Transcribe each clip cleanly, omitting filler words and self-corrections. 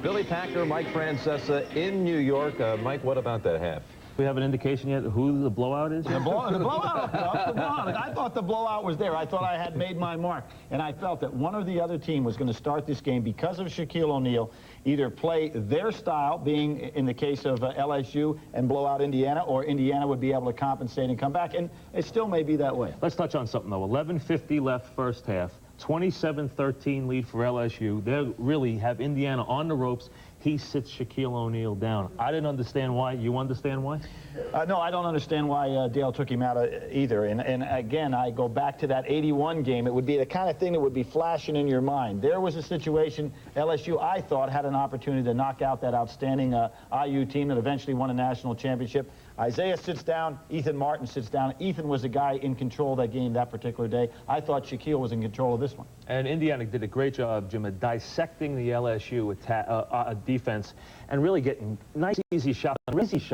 Billy Packer, Mike Francesa in New York. Mike, what about that half? We have an indication yet who the blowout is? The blowout. I thought the blowout was there. I thought I had made my mark. And I felt that one or the other team was going to start this game because of Shaquille O'Neal, either play their style, being in the case of LSU, and blow out Indiana, or Indiana would be able to compensate and come back. And it still may be that way. Let's touch on something, though. 11:50 left first half. 27-13 lead for LSU. They really have Indiana on the ropes. He sits Shaquille O'Neal down. I didn't understand why. You understand why? No, I don't understand why Dale took him out either. And again, I go back to that 81 game. It would be the kind of thing that would be flashing in your mind. There was a situation, LSU, I thought, had an opportunity to knock out that outstanding IU team that eventually won a national championship. Isaiah sits down, Ethan Martin sits down. Ethan was the guy in control of that game that particular day. I thought Shaquille was in control of this one. And Indiana did a great job, Jim, of dissecting the LSU defense and really getting nice, easy shots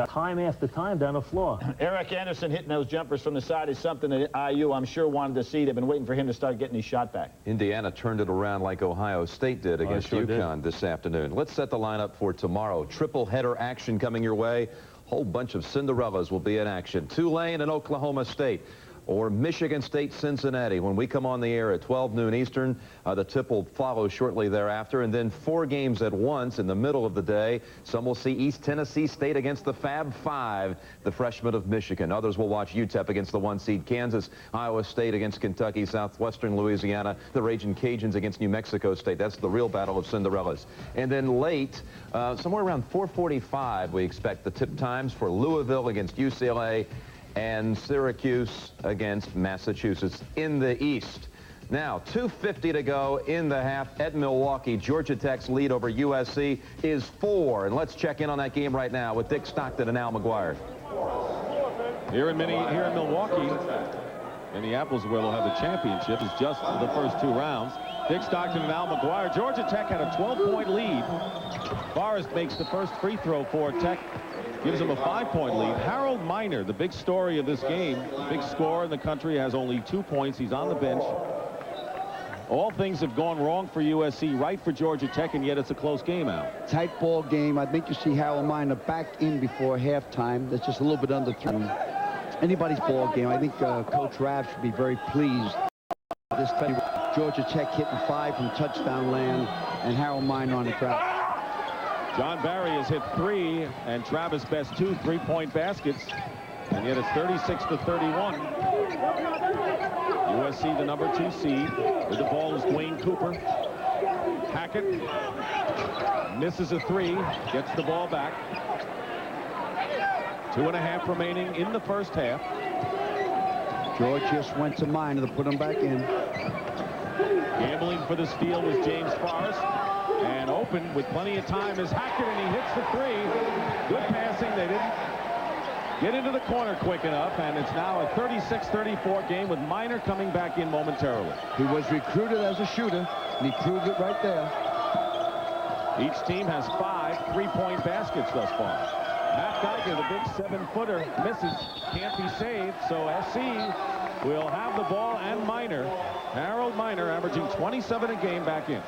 time after time down the floor. Eric Anderson hitting those jumpers from the side is something that IU, I'm sure, wanted to see. They've been waiting for him to start getting his shot back. Indiana turned it around like Ohio State did against UConn this afternoon. Let's set the lineup for tomorrow. Triple header action coming your way. Whole bunch of Cinderellas will be in action. Tulane and Oklahoma State, or Michigan State, Cincinnati. When we come on the air at 12 noon Eastern, the tip will follow shortly thereafter. And then 4 games at once in the middle of the day. Some will see East Tennessee State against the Fab Five, the freshmen of Michigan. Others will watch UTEP against the 1 seed Kansas, Iowa State against Kentucky, Southwestern Louisiana, the Raging Cajuns against New Mexico State. That's the real battle of Cinderellas. And then late, somewhere around 4:45, we expect the tip times for Louisville against UCLA and Syracuse against Massachusetts in the East. Now, 2:50 to go in the half at Milwaukee. Georgia Tech's lead over USC is 4. And let's check in on that game right now with Dick Stockton and Al McGuire. Here in Milwaukee, Minneapolis, where they'll have the championship, is just the first 2 rounds. Dick Stockton and Al McGuire. Georgia Tech had a 12-point lead. Forrest makes the first free throw for Tech. Gives him a 5-point lead. Harold Miner, the big story of this game, big scorer in the country, has only 2 points. He's on the bench. All things have gone wrong for USC, right for Georgia Tech, and yet it's a close game out. Tight ball game. I think you see Harold Miner back in before halftime. That's just a little bit under 3. Anybody's ball game. I think Coach Rav should be very pleased. This Georgia Tech hitting 5 from touchdown land, and Harold Miner on the track. John Barry has hit 3, and Travis Best 2 3-point baskets, and yet it's 36-31. USC, the number 2 seed. With the ball is Dwayne Cooper. Hackett misses a 3, gets the ball back. 2.5 remaining in the first half. George just went to Miner to put him back in. Gambling for the steal was James Forrest. And open with plenty of time is Hackett, and he hits the 3. Good passing. They didn't get into the corner quick enough, and it's now a 36-34 game with Miner coming back in momentarily. He was recruited as a shooter, and he proved it right there. Each team has 5 3-point baskets thus far. Matt Geiger, the big 7-footer, misses. Can't be saved, so SC will have the ball and Miner. Harold Miner averaging 27 a game back in.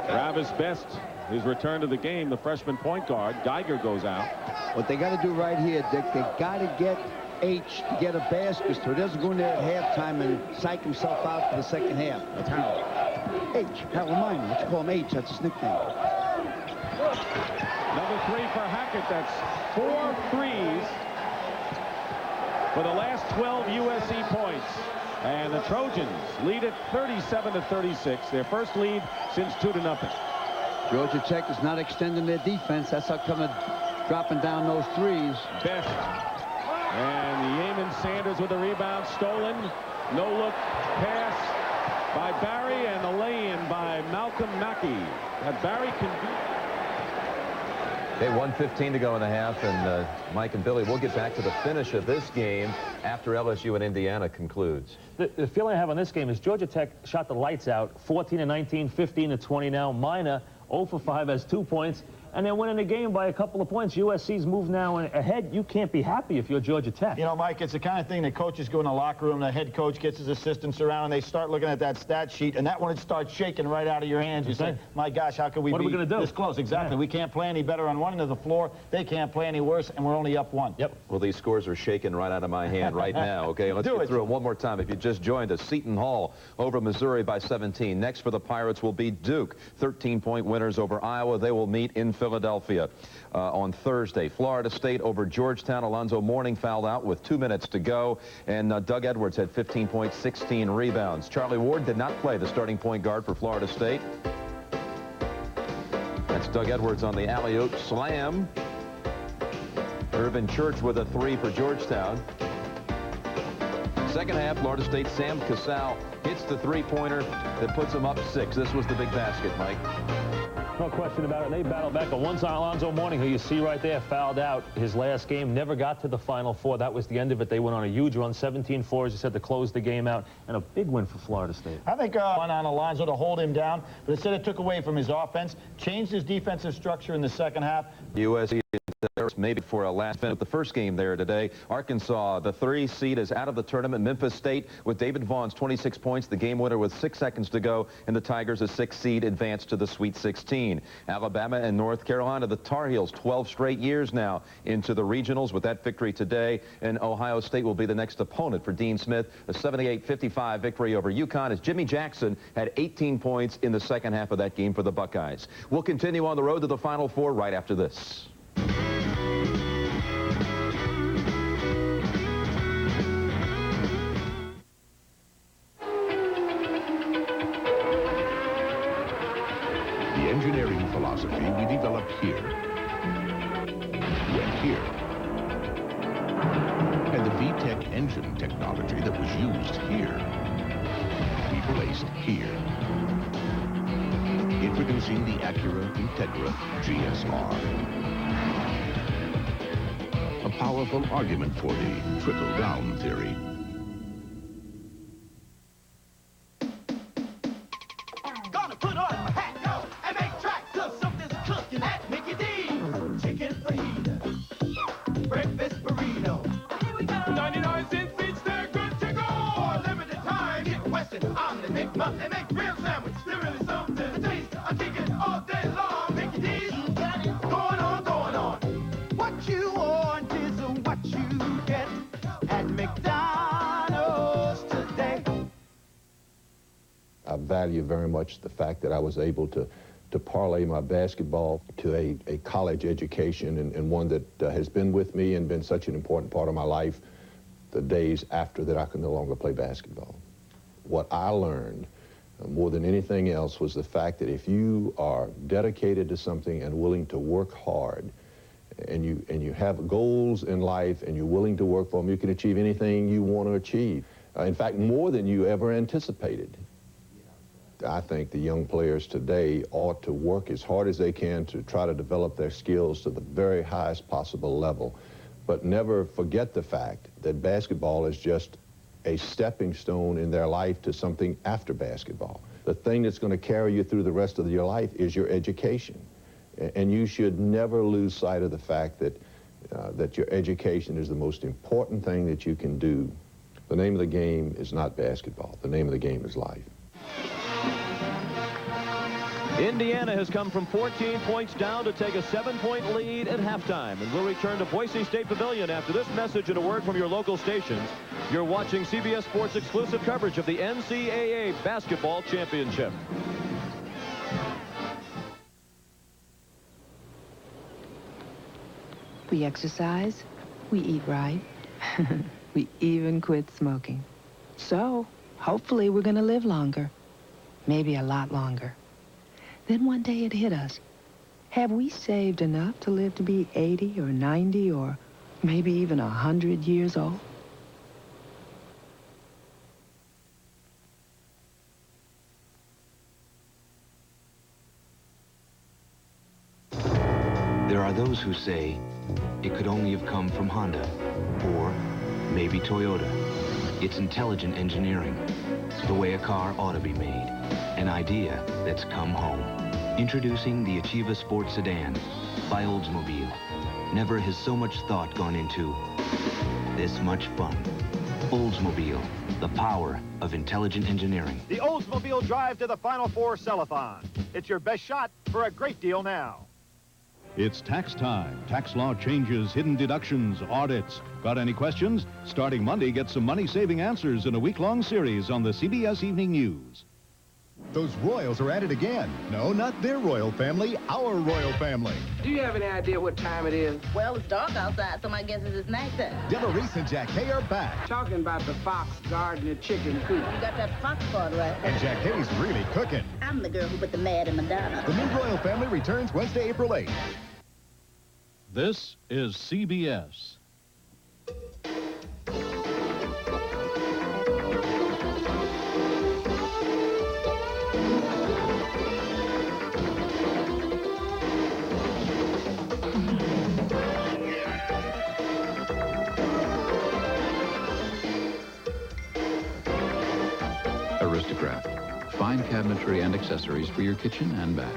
Travis Best, his return to the game, the freshman point guard. Geiger goes out. What they got to do right here, Dick, they got to get H to get a basket so he doesn't go in there at halftime and psych himself out for the second half. That's Harold. Harold Miner. Let's call him H. That's his nickname. Number 3 for Hackett. That's 4 threes for the last 12 USC points. And the Trojans lead it 37-36. Their first lead since 2-0. Georgia Tech is not extending their defense. That's how come dropping down those 3s. Best. And Yeaman Sanders with a rebound stolen. No-look pass by Barry, and the lay-in by Malcolm Mackey. That Barry can beat. Okay, 1:15 to go in the half, and Mike and Billy, we'll get back to the finish of this game after LSU and Indiana concludes. The feeling I have on this game is Georgia Tech shot the lights out, 14-19, 15-20 now. Miner 0 for 5 has 2 points, and they're winning the game by a couple of points. USC's moved now ahead. You can't be happy if you're Georgia Tech. You know, Mike, it's the kind of thing that coaches go in the locker room, the head coach gets his assistants around, and they start looking at that stat sheet, and that one starts shaking right out of your hands. You say, my gosh, how can we what be are we gonna do? this close? Exactly. Yeah. We can't play any better on one end of the floor. They can't play any worse, and we're only up one. Yep. Well, these scores are shaking right out of my hand right now. Okay, let's get through them one more time. If you just joined us, Seton Hall over Missouri by 17. Next for the Pirates will be Duke. 13-point winners over Iowa. They will meet in Philadelphia on Thursday. Florida State over Georgetown. Alonzo Mourning fouled out with 2 minutes to go. And Doug Edwards had 15 points, 16 rebounds. Charlie Ward did not play, the starting point guard for Florida State. That's Doug Edwards on the alley-oop slam. Irvin Church with a 3 for Georgetown. Second half, Florida State, Sam Cassell hits the three-pointer that puts them up 6. This was the big basket, Mike. No question about it. They battled back. And once Alonzo Mourning, who you see right there, fouled out his last game, never got to the Final Four. That was the end of it. They went on a huge run, 17-4, as you said, to close the game out, and a big win for Florida State. I think one on Alonzo to hold him down, but instead it took away from his offense, changed his defensive structure in the second half. USC maybe for a last minute. The first game there today, Arkansas, the 3 seed, is out of the tournament. Memphis State with David Vaughn's 26 points, the game winner with 6 seconds to go, and the Tigers, a 6 seed, advanced to the Sweet 16. Alabama and North Carolina, the Tar Heels, 12 straight years now into the regionals with that victory today, and Ohio State will be the next opponent for Dean Smith. A 78-55 victory over UConn as Jimmy Jackson had 18 points in the second half of that game for the Buckeyes. We'll continue on the road to the Final Four right after this. The engineering philosophy we developed here went here. And the VTEC engine technology that was used here, we placed here. Introducing the Acura Integra GSR. A powerful argument for the trickle-down theory. Gonna put on a hat, go, and make tracks of something's cooking at Mickey D's. Chicken fajita, breakfast burrito. Here we go. 99 cents each, they're good to go. For a limited time, get Western omelet, make muffin, and make real sandwich. They're really something to taste. I'm kicking all day long. Mickey D's, going on, going on. What you want is what you get at McDonald's today. I value very much the fact that I was able to parlay my basketball to a college education and one that has been with me and been such an important part of my life the days after that I could no longer play basketball. What I learned more than anything else was the fact that if you are dedicated to something and willing to work hard and you have goals in life and you're willing to work for them, you can achieve anything you want to achieve. In fact, more than you ever anticipated. I think the young players today ought to work as hard as they can to try to develop their skills to the very highest possible level, but never forget the fact that basketball is just a stepping stone in their life to something after basketball. The thing that's going to carry you through the rest of your life is your education. And you should never lose sight of the fact that, that your education is the most important thing that you can do. The name of the game is not basketball. The name of the game is life. Indiana has come from 14 points down to take a 7-point lead at halftime. And we'll return to Boise State Pavilion after this message and a word from your local stations. You're watching CBS Sports exclusive coverage of the NCAA Basketball Championship. We exercise, we eat right, we even quit smoking. So, hopefully we're gonna live longer, maybe a lot longer. Then one day it hit us. Have we saved enough to live to be 80 or 90 or maybe even 100 years old? There are those who say it could only have come from Honda or maybe Toyota. It's intelligent engineering, the way a car ought to be made, an idea that's come home. Introducing the Achieva Sport Sedan by Oldsmobile. Never has so much thought gone into this much fun. Oldsmobile, the power of intelligent engineering. The Oldsmobile Drive to the Final Four Cellathon. It's your best shot for a great deal now. It's tax time. Tax law changes, hidden deductions, audits. Got any questions? Starting Monday, get some money-saving answers in a week-long series on the CBS Evening News. Those Royals are at it again. No, not their royal family, our royal family. Do you have any idea what time it is? Well, it's dark outside, so my guess is it's nighttime. Della Reese and Jack Hay are back. Talking about the fox guarding the chicken coop. You got that fox part right. And Jack Hay's really cooking. I'm the girl who put the mad in Madonna. The new royal family returns Wednesday, April 8th. This is CBS. Aristocrat. Fine cabinetry and accessories for your kitchen and bath.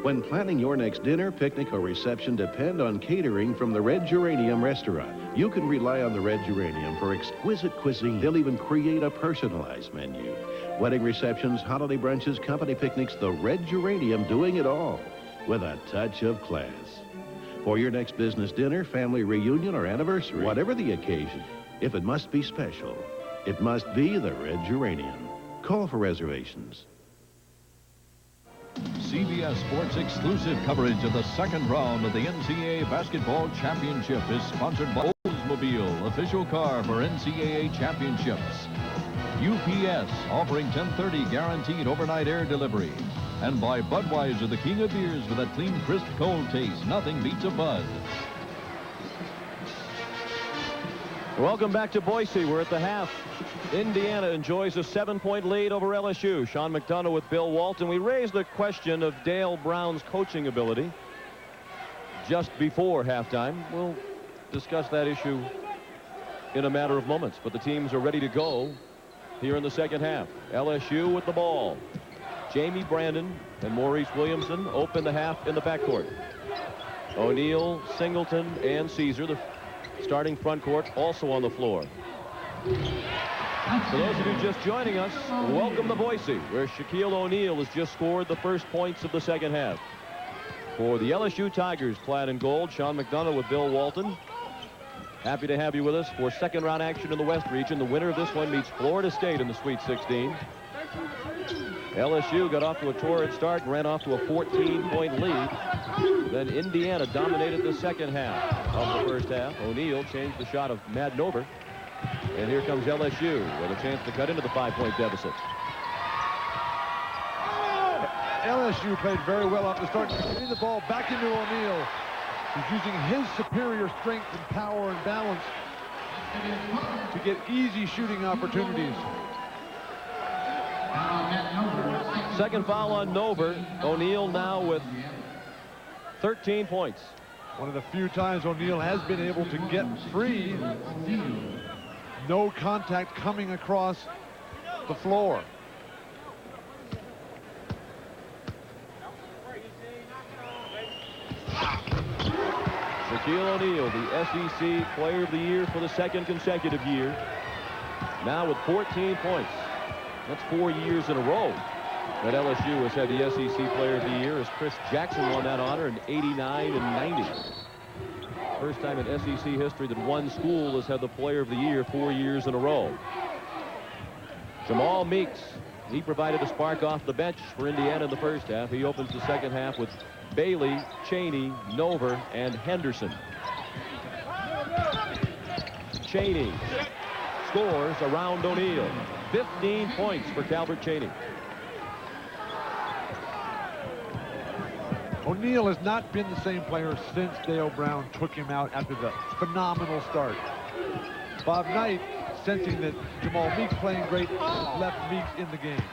When planning your next dinner, picnic, or reception, depend on catering from the Red Geranium Restaurant. You can rely on the Red Geranium for exquisite cuisine. They'll even create a personalized menu. Wedding receptions, holiday brunches, company picnics, the Red Geranium doing it all with a touch of class. For your next business dinner, family reunion, or anniversary, whatever the occasion, if it must be special, it must be the Red Geranium. Call for reservations. CBS Sports exclusive coverage of the second round of the NCAA Basketball Championship is sponsored by Oldsmobile, official car for NCAA Championships. UPS, offering 1030 guaranteed overnight air delivery. And by Budweiser, the king of beers with a clean, crisp, cold taste. Nothing beats a Bud. Welcome back to Boise. We're at the half. Indiana enjoys a 7-point lead over LSU. Sean McDonough with Bill Walton. We raised the question of Dale Brown's coaching ability just before halftime. We'll discuss that issue in a matter of moments, but the teams are ready to go here in the second half. LSU with the ball. Jamie Brandon and Maurice Williamson open the half in the backcourt. O'Neal, Singleton, and Caesar, the starting front court, also on the floor. For those of you just joining us, welcome to Boise, where Shaquille O'Neal has just scored the first points of the second half. For the LSU Tigers, clad in gold, Sean McDonough with Bill Walton. Happy to have you with us for second round action in the West region. The winner of this one meets Florida State in the Sweet 16. LSU got off to a torrid start and ran off to a 14-point lead. Then Indiana dominated the second half of the first half. O'Neal changed the shot of Madnover. And here comes LSU with a chance to cut into the 5-point deficit. LSU played very well off the start, getting the ball back into O'Neal. He's using his superior strength and power and balance to get easy shooting opportunities. Second foul on Nover. O'Neal now with 13 points. One of the few times O'Neal has been able to get free. No contact coming across the floor. Shaquille O'Neal, the SEC Player of the Year for the second consecutive year. Now with 14 points. That's 4 years in a row that LSU has had the SEC Player of the Year, as Chris Jackson won that honor in '89 and '90. First time in SEC history that one school has had the Player of the Year 4 years in a row. Jamal Meeks, he provided a spark off the bench for Indiana in the first half. He opens the second half with Bailey, Cheney, Nover, and Henderson. Cheney scores around O'Neal. 15 points for Calvert Cheney. O'Neal has not been the same player since Dale Brown took him out after the phenomenal start. Bob Knight, sensing that Jamal Meeks playing great, left Meeks in the game.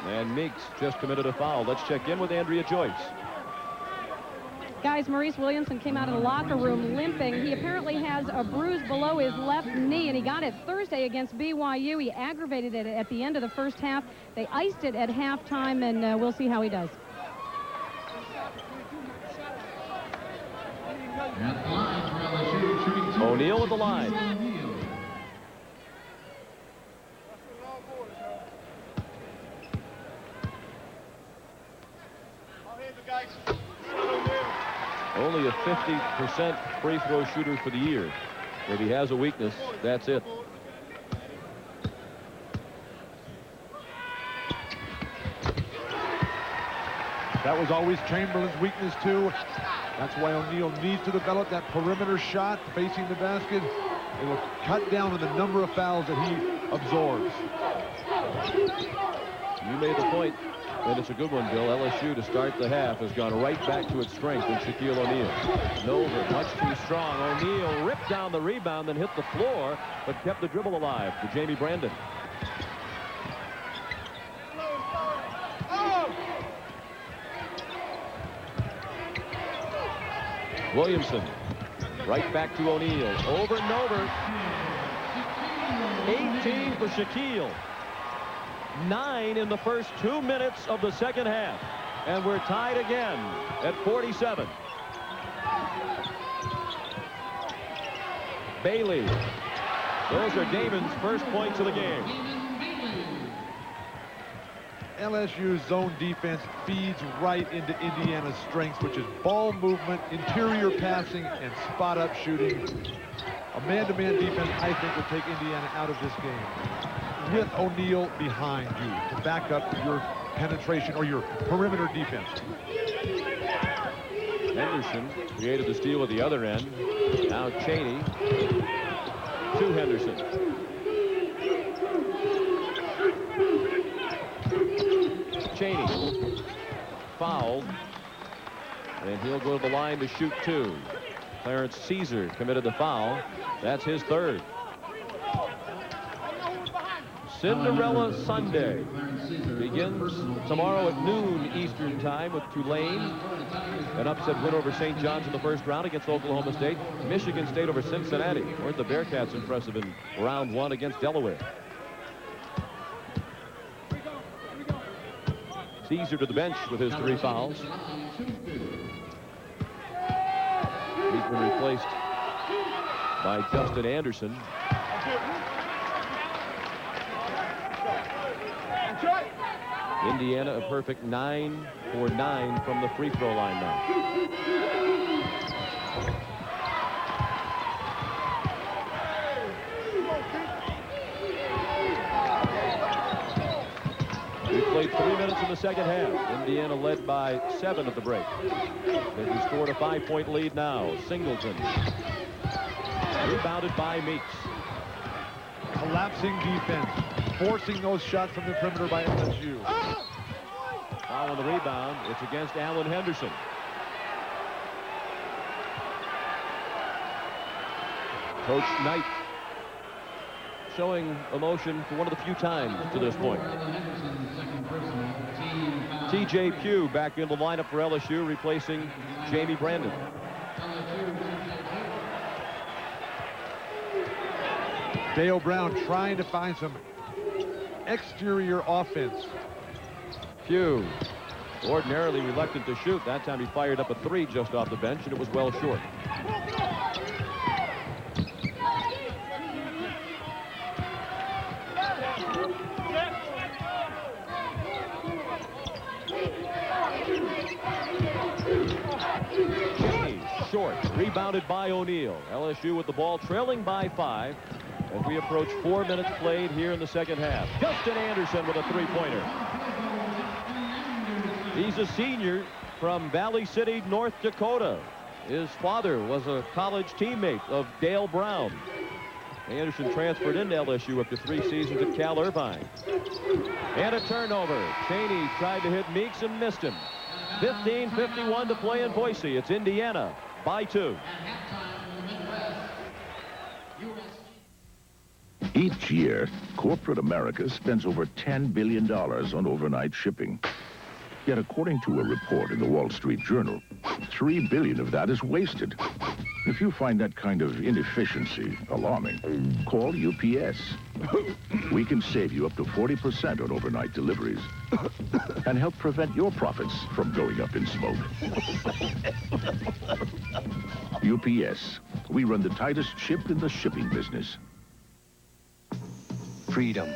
And Meeks just committed a foul. Let's check in with Andrea Joyce. Guys, Maurice Williamson came out of the locker room limping. He apparently has a bruise below his left knee, and he got it Thursday against BYU. He aggravated it at the end of the first half. They iced it at halftime, and we'll see how he does. O'Neal with the line. Only a 50% free throw shooter for the year. If he has a weakness, that's it. That was always Chamberlain's weakness, too. That's why O'Neal needs to develop that perimeter shot facing the basket. It will cut down on the number of fouls that he absorbs. You made the point, and it's a good one, Bill. LSU, to start the half, has gone right back to its strength in Shaquille O'Neal. Nova, much too strong. O'Neal ripped down the rebound, then hit the floor, but kept the dribble alive to Jamie Brandon. Williamson, right back to O'Neal. Over and over. 18 for Shaquille. 9 in the first 2 minutes of the second half. And we're tied again at 47. Bailey. Those are Damon's first points of the game. LSU's zone defense feeds right into Indiana's strengths, which is ball movement, interior passing, and spot-up shooting. A man-to-man defense, I think, would take Indiana out of this game, with O'Neal behind you to back up your penetration or your perimeter defense. Henderson created the steal at the other end. Now Cheney to Henderson. Cheney fouled, and he'll go to the line to shoot 2. Clarence Caesar committed the foul. That's his third. Cinderella Sunday begins tomorrow at noon Eastern time with Tulane. An upset win over St. John's in the first round against Oklahoma State. Michigan State over Cincinnati. Weren't the Bearcats impressive in round 1 against Delaware? Caesar to the bench with his 3 fouls. He's been replaced by Justin Anderson. Indiana a perfect 9 for 9 from the free throw line now. We played 3 minutes in the second half. Indiana led by 7 at the break. They've restored a 5-point lead now. Singleton. Rebounded by Meeks. Collapsing defense, forcing those shots from the perimeter by LSU. Foul on the rebound. It's against Alan Henderson. Coach Knight showing emotion for one of the few times to this point. T.J. Pugh back in the lineup for LSU, replacing Jamie Brandon. Dale Brown trying to find some exterior offense. Pugh, ordinarily reluctant to shoot. That time he fired up a 3 just off the bench, and it was well short. Short, rebounded by O'Neal. LSU with the ball trailing by 5 as we approach 4 minutes played here in the second half. Justin Anderson with a 3-pointer. He's a senior from Valley City, North Dakota. His father was a college teammate of Dale Brown. Anderson transferred into LSU after 3 seasons at Cal Irvine. And a turnover. Cheney tried to hit Meeks and missed him. 15:51 to play in Boise. It's Indiana by 2. Each year, corporate America spends over $10 billion on overnight shipping. Yet according to a report in the Wall Street Journal, $3 billion of that is wasted. If you find that kind of inefficiency alarming, call UPS. We can save you up to 40% on overnight deliveries and help prevent your profits from going up in smoke. UPS. We run the tightest ship in the shipping business. Freedom.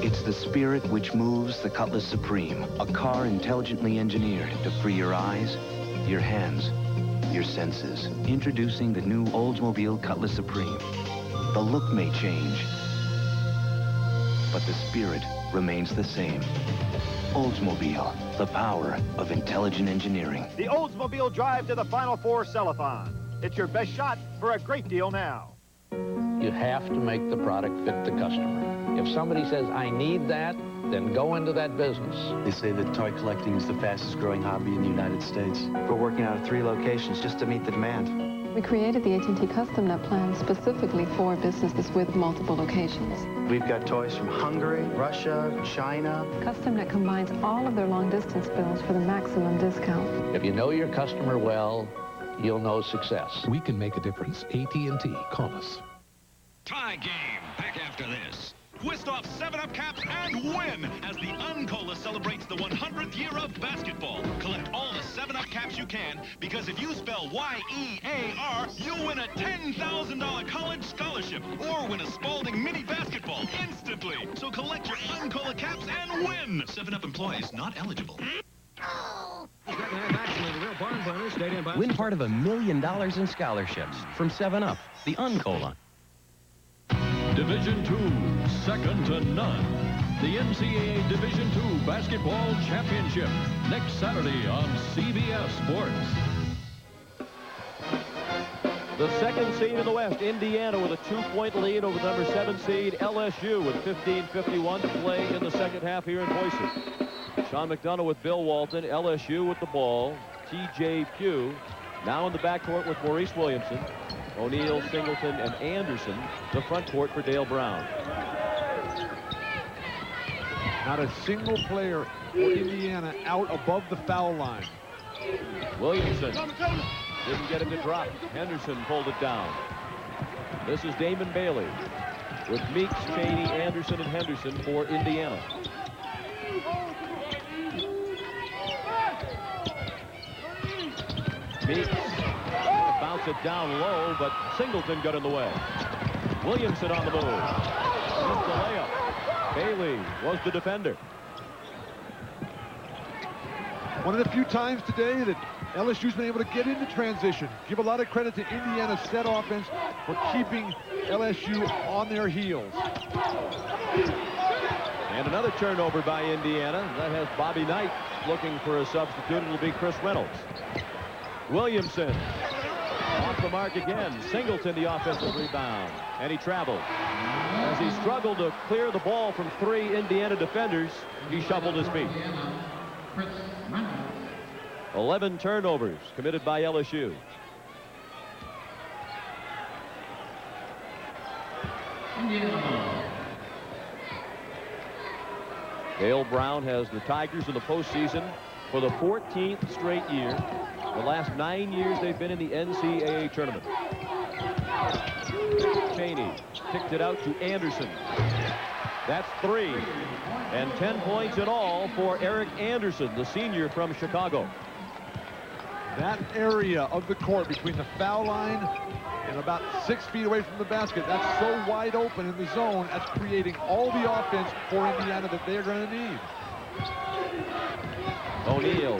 It's the spirit which moves the Cutlass Supreme, a car intelligently engineered to free your eyes, your hands, your senses. Introducing the new Oldsmobile Cutlass Supreme. The look may change, but the spirit remains the same. Oldsmobile, the power of intelligent engineering. The Oldsmobile Drive to the Final Four Cellathon. It's your best shot for a great deal now. You have to make the product fit the customer. If somebody says, I need that, then go into that business. They say that toy collecting is the fastest growing hobby in the United States. We're working out of 3 locations just to meet the demand. We created the AT&T Custom Net plan specifically for businesses with multiple locations. We've got toys from Hungary, Russia, China. Custom Net combines all of their long-distance bills for the maximum discount. If you know your customer well, you'll know success. We can make a difference. AT&T. Call us. Tie game. Back after this. Twist off 7-Up caps and win as the Uncola celebrates the 100th year of basketball. Collect all the 7-Up caps you can, because if you spell Y-E-A-R, you'll win a $10,000 college scholarship or win a Spalding mini basketball instantly. So collect your Uncola caps and win. 7-Up employees not eligible. Win part of $1 million in scholarships from 7-Up, the Uncola. Division II, second to none. The NCAA Division II Basketball Championship, next Saturday on CBS Sports. The second seed in the West, Indiana, with a 2-point lead over the number 7 seed, LSU, with 15:51 to play in the second half here in Boise. Sean McDonough with Bill Walton, LSU with the ball, T.J. Pugh, now in the backcourt with Maurice Williamson, O'Neal, Singleton, and Anderson, the front court for Dale Brown. Not a single player for Indiana out above the foul line. Williamson didn't get him to drop. Henderson pulled it down. This is Damon Bailey with Meeks, Cheney, Anderson, and Henderson for Indiana. Meeks bounce it down low, but Singleton got in the way. Williamson on the move. Missed the layup. Bailey was the defender. One of the few times today that LSU's been able to get into transition. Give a lot of credit to Indiana's set offense for keeping LSU on their heels. And another turnover by Indiana. That has Bobby Knight looking for a substitute. It'll be Chris Reynolds. Williamson off the mark again. Singleton the offensive rebound, and he traveled. As he struggled to clear the ball from 3 Indiana defenders, he shuffled his feet. 11 turnovers committed by LSU. Dale Brown has the Tigers in the postseason for the 14th straight year. The last 9 years they've been in the NCAA Tournament. Cheney kicked it out to Anderson. That's 3. And 10 points in all for Eric Anderson, the senior from Chicago. That area of the court between the foul line and about 6 feet away from the basket, that's so wide open in the zone, that's creating all the offense for Indiana that they're going to need. O'Neal.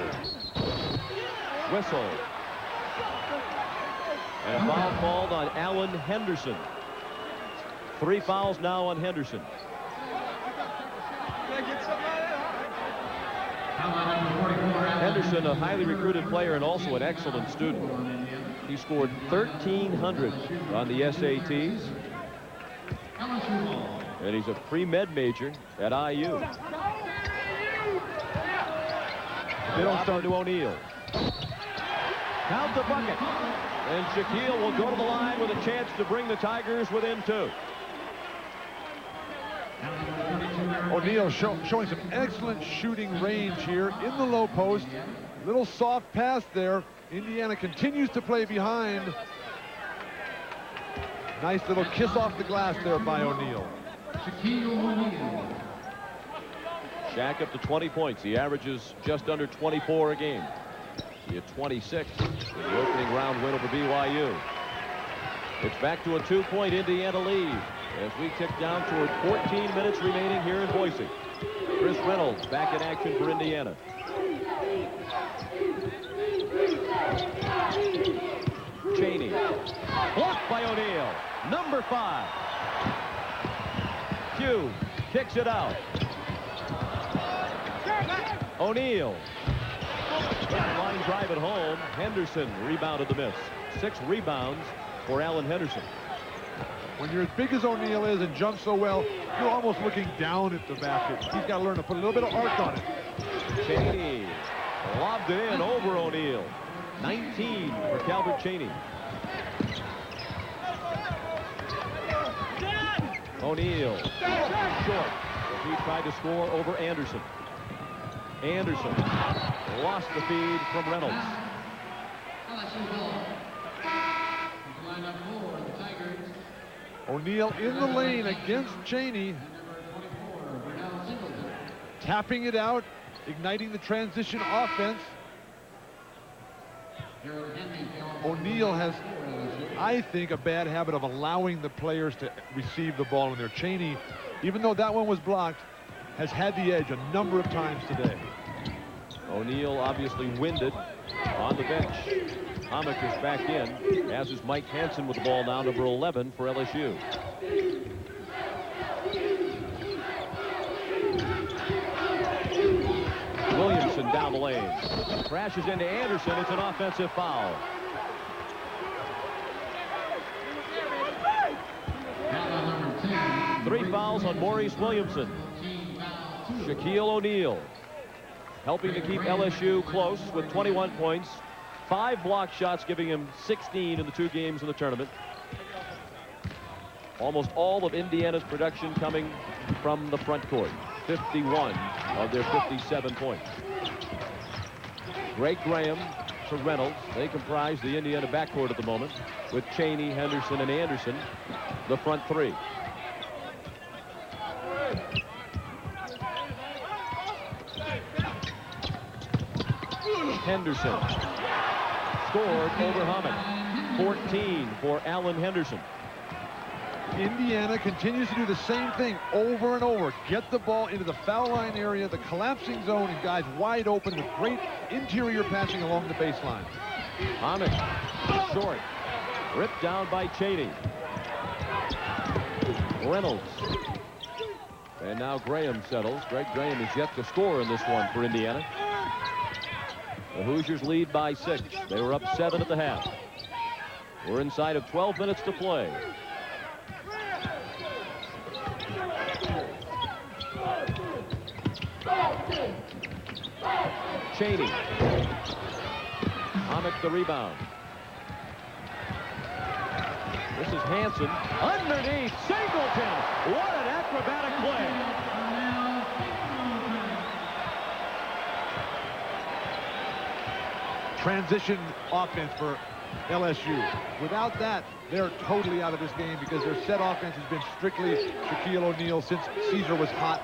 Whistle. And a foul called on Alan Henderson. 3 fouls now on Henderson. Henderson, a highly recruited player and also an excellent student. He scored 1,300 on the SATs. And he's a pre-med major at IU. They don't start to O'Neal. Count the bucket. And Shaquille will go to the line with a chance to bring the Tigers within 2. O'Neal showing some excellent shooting range here in the low post. Little soft pass there. Indiana continues to play behind. Nice little kiss off the glass there by O'Neal. Shaq up to 20 points. He averages just under 24 a game. He had 26 in the opening round win over BYU. It's back to a 2-point Indiana lead as we tick down toward 14 minutes remaining here in Boise. Chris Reynolds back in action for Indiana. Chaney, blocked by O'Neal. Number 5. Hugh kicks it out. O'Neal. Line drive at home. Henderson rebounded the miss. 6 rebounds for Alan Henderson. When you're as big as O'Neal is and jumps so well, you're almost looking down at the basket. He's got to learn to put a little bit of arc on it. Chaney lobbed it in over O'Neal. 19 for Calvert Chaney. O'Neal short as he tried to score over Anderson. Anderson lost the feed from Reynolds. O'Neal in the lane against Chaney. Tapping it out, igniting the transition offense. O'Neal has, I think, a bad habit of allowing the players to receive the ball in there. Chaney, even though that one was blocked, has had the edge a number of times today. O'Neal obviously winded on the bench. Hammock is back in, as is Mike Hansen with the ball now, number 11 for LSU. Williamson down the lane. Crashes into Anderson. It's an offensive foul. Three fouls on Maurice Williamson. Shaquille O'Neal helping to keep LSU close with 21 points. 5 block shots, giving him 16 in the 2 games in the tournament. Almost all of Indiana's production coming from the front court. 51 of their 57 points. Greg Graham to Reynolds. They comprise the Indiana backcourt at the moment, with Chaney, Henderson, and Anderson, the front 3. Henderson scored over Hammock. 14 for Alan Henderson. Indiana continues to do the same thing over and over. Get the ball into the foul line area, the collapsing zone, and guys wide open with great interior passing along the baseline. Hammock short. Ripped down by Chaney. Reynolds. And now Graham settles. Greg Graham is yet to score in this one for Indiana. The Hoosiers lead by 6. They were up 7 at the half. We're inside of 12 minutes to play. Chaney. Hammock the rebound. This is Hansen. Underneath. Singleton. What an acrobatic play. Transition offense for LSU. Without that, they're totally out of this game because their set offense has been strictly Shaquille O'Neal since Caesar was hot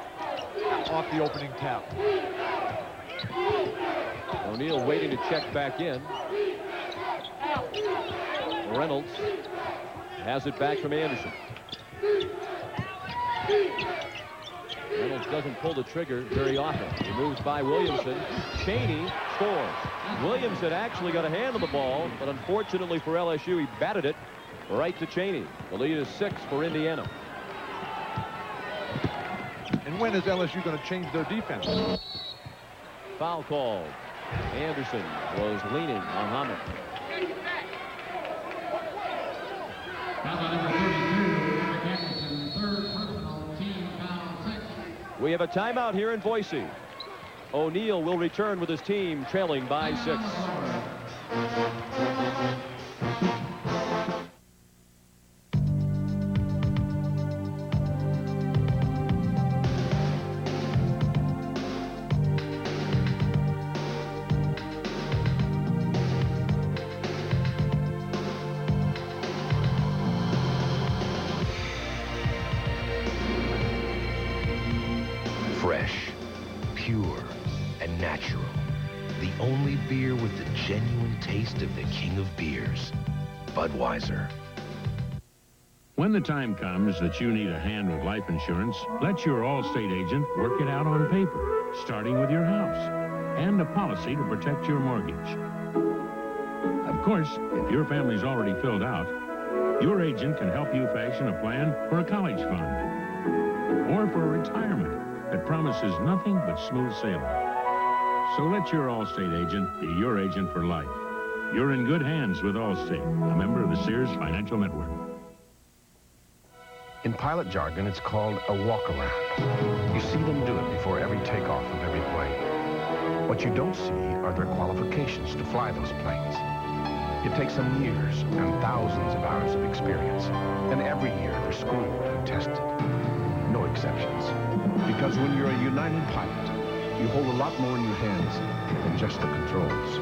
off the opening tap. O'Neal waiting to check back in. Reynolds has it back from Anderson. Reynolds doesn't pull the trigger very often. He moves by Williamson. Chaney scores. Williamson actually got a hand on the ball, but unfortunately for LSU, he batted it right to Chaney. The lead is 6 for Indiana. And when is LSU going to change their defense? Foul called. Anderson was leaning on Hammock. We have a timeout here in Boise. O'Neal will return with his team trailing by 6. only beer with the genuine taste of the king of beers, Budweiser. When the time comes that you need a hand with life insurance, let your Allstate agent work it out on paper, starting with your house and a policy to protect your mortgage. Of course, if your family's already filled out, your agent can help you fashion a plan for a college fund or for a retirement that promises nothing but smooth sailing. So let your Allstate agent be your agent for life. You're in good hands with Allstate, a member of the Sears Financial Network. In pilot jargon, it's called a walk-around. You see them do it before every takeoff of every plane. What you don't see are their qualifications to fly those planes. It takes them years and thousands of hours of experience. And every year they're schooled and tested. No exceptions. Because when you're a United pilot, you hold a lot more in your hands than just the controls.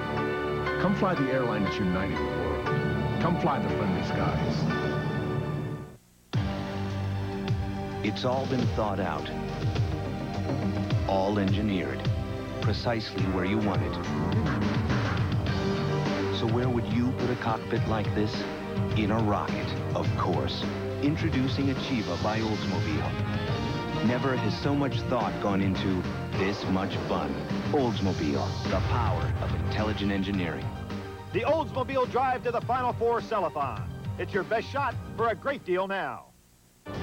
Come fly the airline that's uniting the world. Come fly the friendly skies. It's all been thought out, all engineered, precisely where you want it. So where would you put a cockpit like this? In a rocket, of course. Introducing Achieva by Oldsmobile. Never has so much thought gone into this much fun. Oldsmobile, the power of intelligent engineering. The Oldsmobile Drive to the Final Four Cellathon. It's your best shot for a great deal now.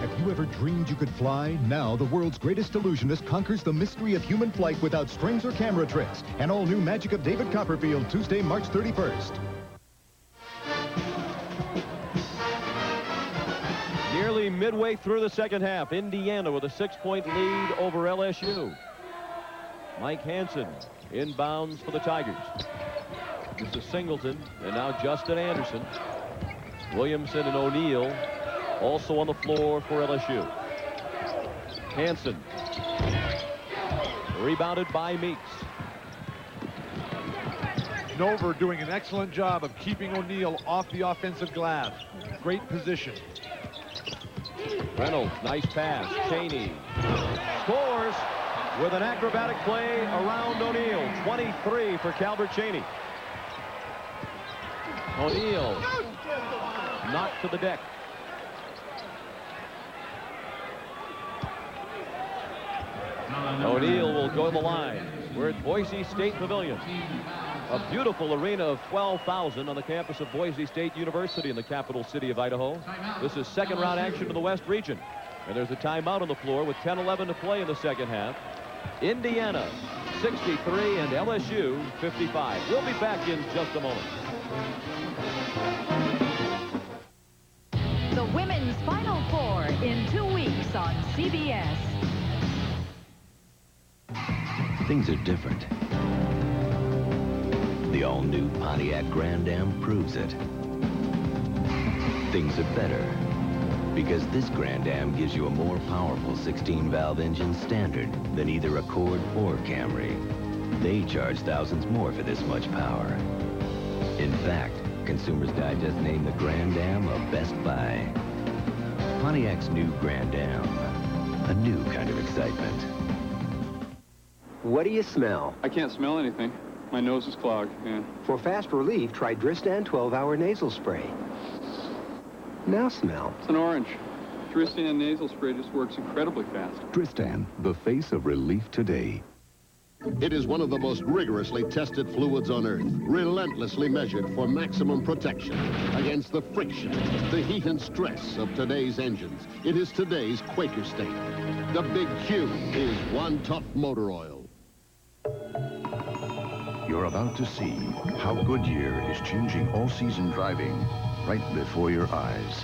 Have you ever dreamed you could fly? Now, the world's greatest illusionist conquers the mystery of human flight without strings or camera tricks. An all-new Magic of David Copperfield, Tuesday, March 31st. Nearly midway through the second half, Indiana with a 6-point lead over LSU. Mike Hansen inbounds for the Tigers. This is Singleton, and now Justin Anderson. Williamson and O'Neal also on the floor for LSU. Hansen. Rebounded by Meeks. Nover doing an excellent job of keeping O'Neal off the offensive glass. Great position. Reynolds, nice pass. Cheney scores with an acrobatic play around O'Neal. 23 for Calbert Cheney. O'Neal knocked to the deck. O'Neal will go to the line. We're at Boise State Pavilion. A beautiful arena of 12,000 on the campus of Boise State University in the capital city of Idaho. This is second round action in the West region. And there's a timeout on the floor with 10-11 to play in the second half. Indiana 63 and LSU 55. We'll be back in just a moment. The women's Final Four in 2 weeks on CBS. Things are different. The all-new Pontiac Grand Am proves it. Things are better because this Grand Am gives you a more powerful 16-valve engine standard than either Accord or Camry. They charge thousands more for this much power. In fact, Consumers Digest named the Grand Am a Best Buy. Pontiac's new Grand Am, a new kind of excitement. What do you smell? I can't smell anything. My nose is clogged, yeah. For fast relief, try Dristan 12-hour nasal spray. Now smell. It's an orange. Dristan nasal spray just works incredibly fast. Dristan, the face of relief today. It is one of the most rigorously tested fluids on Earth, relentlessly measured for maximum protection against the friction, the heat and stress of today's engines. It is today's Quaker State. The Big Q is One Tough Motor Oil. You're about to see how Goodyear is changing all-season driving right before your eyes.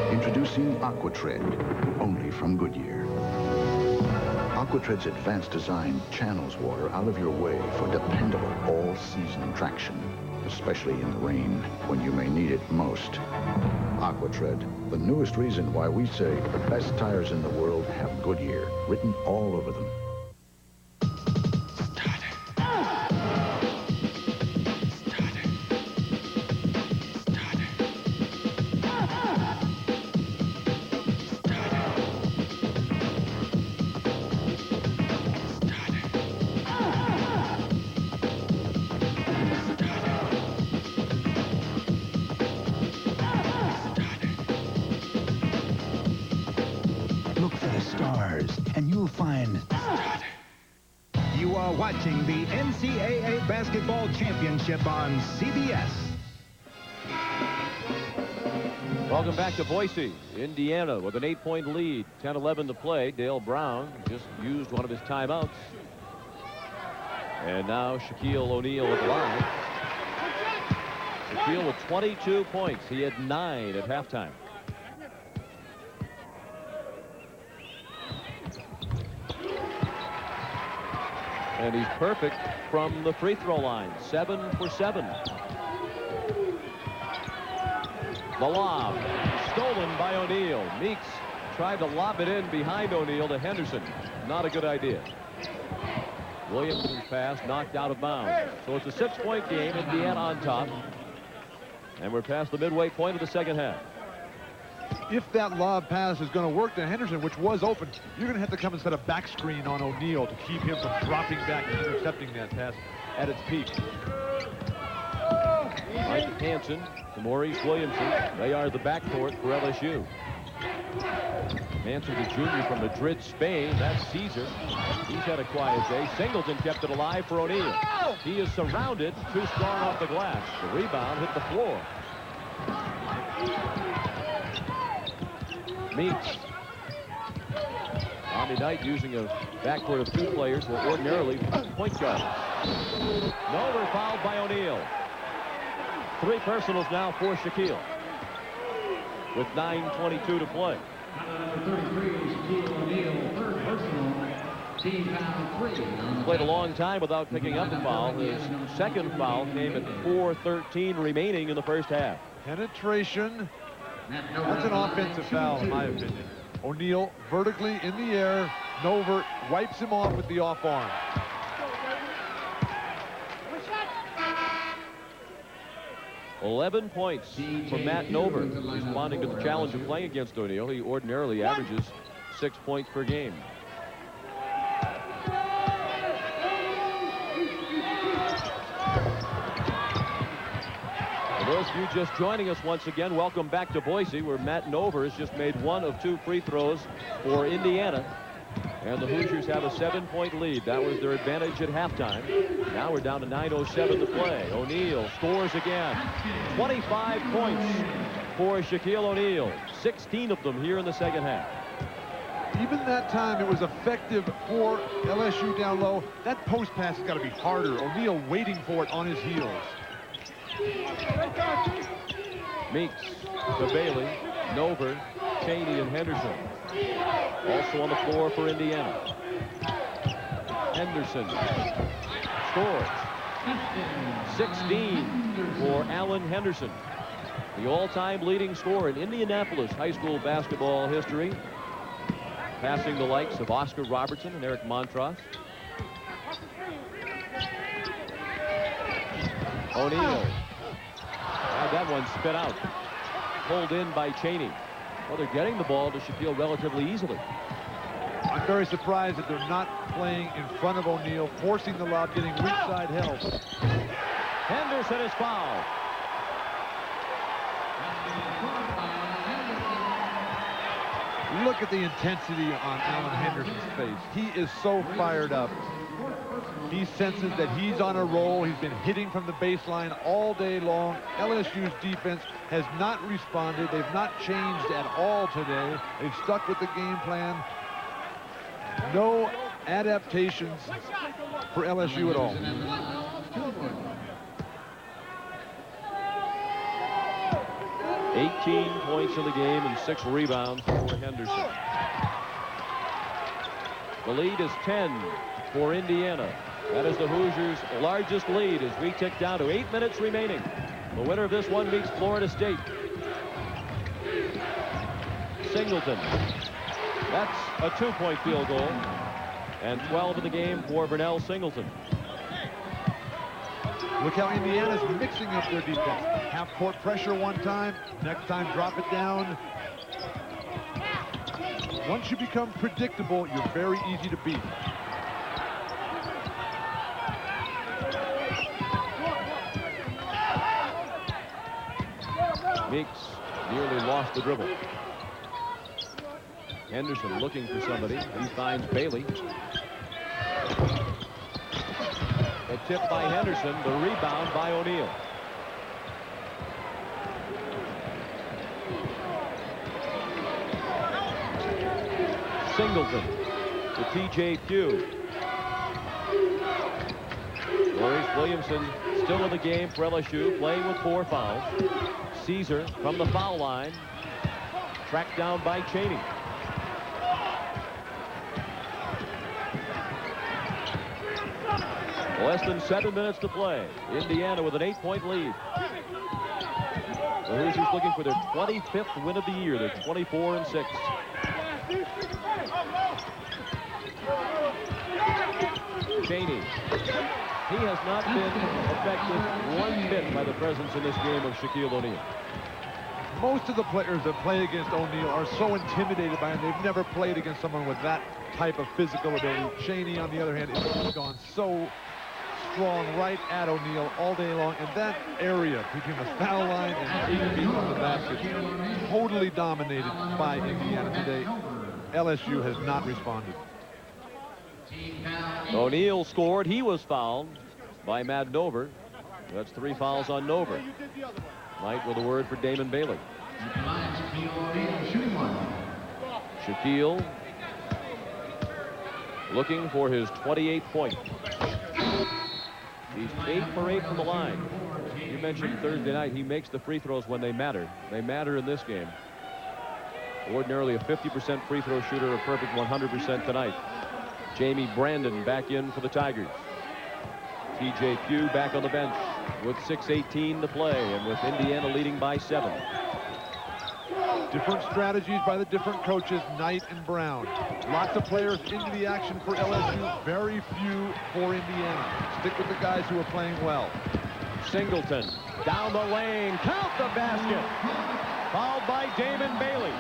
Introducing AquaTread, only from Goodyear. AquaTread's advanced design channels water out of your way for dependable all-season traction, especially in the rain when you may need it most. AquaTread, the newest reason why we say the best tires in the world have Goodyear written all over them. and you'll find... You are watching the NCAA Basketball Championship on CBS. Welcome back to Boise, Indiana, with an 8-point lead. 10-11 to play. Dale Brown just used one of his timeouts. And now Shaquille O'Neal at the line. Shaquille with 22 points. He had 9 at halftime. And he's perfect from the free throw line. 7 for 7. The lob stolen by O'Neal. Meeks tried to lob it in behind O'Neal to Henderson. Not a good idea. Williamson's pass knocked out of bounds. So it's a 6-point game. Indiana on top. And we're past the midway point of the second half. If that lob pass is going to work to Henderson, which was open, you're going to have to come and set a back screen on O'Neal to keep him from dropping back and intercepting that pass at its peak. Mike Hansen to Maurice Williamson. They are the backcourt for LSU. Hansen, the junior from Madrid, Spain. That's Caesar. He's had a quiet day. Singleton kept it alive for O'Neal. He is surrounded. Too strong off the glass. The rebound hit the floor. Meeks. Tommy Knight using a backcourt of 2 players who are ordinarily point guards. Nover fouled by O'Neal. 3 personals now for Shaquille. With 9:22 to play. Played a long time without picking up a foul. His second foul came at 4:13 remaining in the first half. Penetration. That's an offensive foul, in my opinion. O'Neal vertically in the air. Nover wipes him off with the off arm. $11 points for Matt Nover, responding to the challenge of playing against O'Neal. He ordinarily averages 6 points per game. For those of you just joining us once again, welcome back to Boise, where Matt Nover has just made 1 of 2 free throws for Indiana. And the Hoosiers have a 7-point lead. That was their advantage at halftime. Now we're down to 9:07 to play. O'Neal scores again. 25 points for Shaquille O'Neal. 16 of them here in the second half. Even that time, it was effective for LSU down low. That post pass has got to be harder. O'Neal waiting for it on his heels. Meeks to Bailey, Nover, Cheney, and Henderson. Also on the floor for Indiana. Henderson scores. 16 for Allen Henderson. The all-time leading scorer in Indianapolis high school basketball history. Passing the likes of Oscar Robertson and Eric Montross. O'Neal. Had that one spit out. Pulled in by Cheney. Well, they're getting the ball to Shaquille relatively easily. I'm very surprised that they're not playing in front of O'Neal, forcing the lob, getting weak side help. Henderson is fouled. Look at the intensity on Allen Henderson's face. He is so fired up. He senses that he's on a roll. He's been hitting from the baseline all day long. LSU's defense has not responded. They've not changed at all today. They've stuck with the game plan. No adaptations for LSU at all. $18 points in the game and 6 rebounds for Henderson. The lead is 10 for Indiana. That is the Hoosiers' largest lead as we tick down to 8 minutes remaining. The winner of this one meets Florida State. Singleton. That's a 2-point field goal. And 12 in the game for Vernell Singleton. Look how Indiana's mixing up their defense. Half-court pressure one time, next time drop it down. Once you become predictable, you're very easy to beat. Meeks nearly lost the dribble. Henderson looking for somebody. He finds Bailey. A tip by Henderson. The rebound by O'Neal. Singleton to T.J. Pugh. Maurice Williamson still in the game for LSU, playing with 4 fouls. Caesar from the foul line, tracked down by Chaney. Less than 7 minutes to play. Indiana with an 8-point lead. The Hoosiers looking for their 25th win of the year. They're 24-6. Chaney. He has not been effective one bit by the presence in this game of Shaquille O'Neal. Most of the players that play against O'Neal are so intimidated by him. They've never played against someone with that type of physical ability. Chaney, on the other hand, has gone so strong right at O'Neal all day long. And that area between the foul line and 8 feet from the basket, totally dominated by Indiana today. LSU has not responded. O'Neal scored. He was fouled by Matt Nover. That's 3 fouls on Nover. Knight with a word for Damon Bailey. Shaquille looking for his 28th point. He's 8 for 8 from the line. You mentioned Thursday night, he makes the free throws when they matter. They matter in this game. Ordinarily a 50% free throw shooter, a perfect 100% tonight. Jamie Brandon back in for the Tigers. T.J. Pugh back on the bench with 6:18 to play, and with Indiana leading by 7. Different strategies by the different coaches, Knight and Brown. Lots of players into the action for LSU, very few for Indiana. Stick with the guys who are playing well. Singleton down the lane, count the basket. Fouled by Damon Bailey.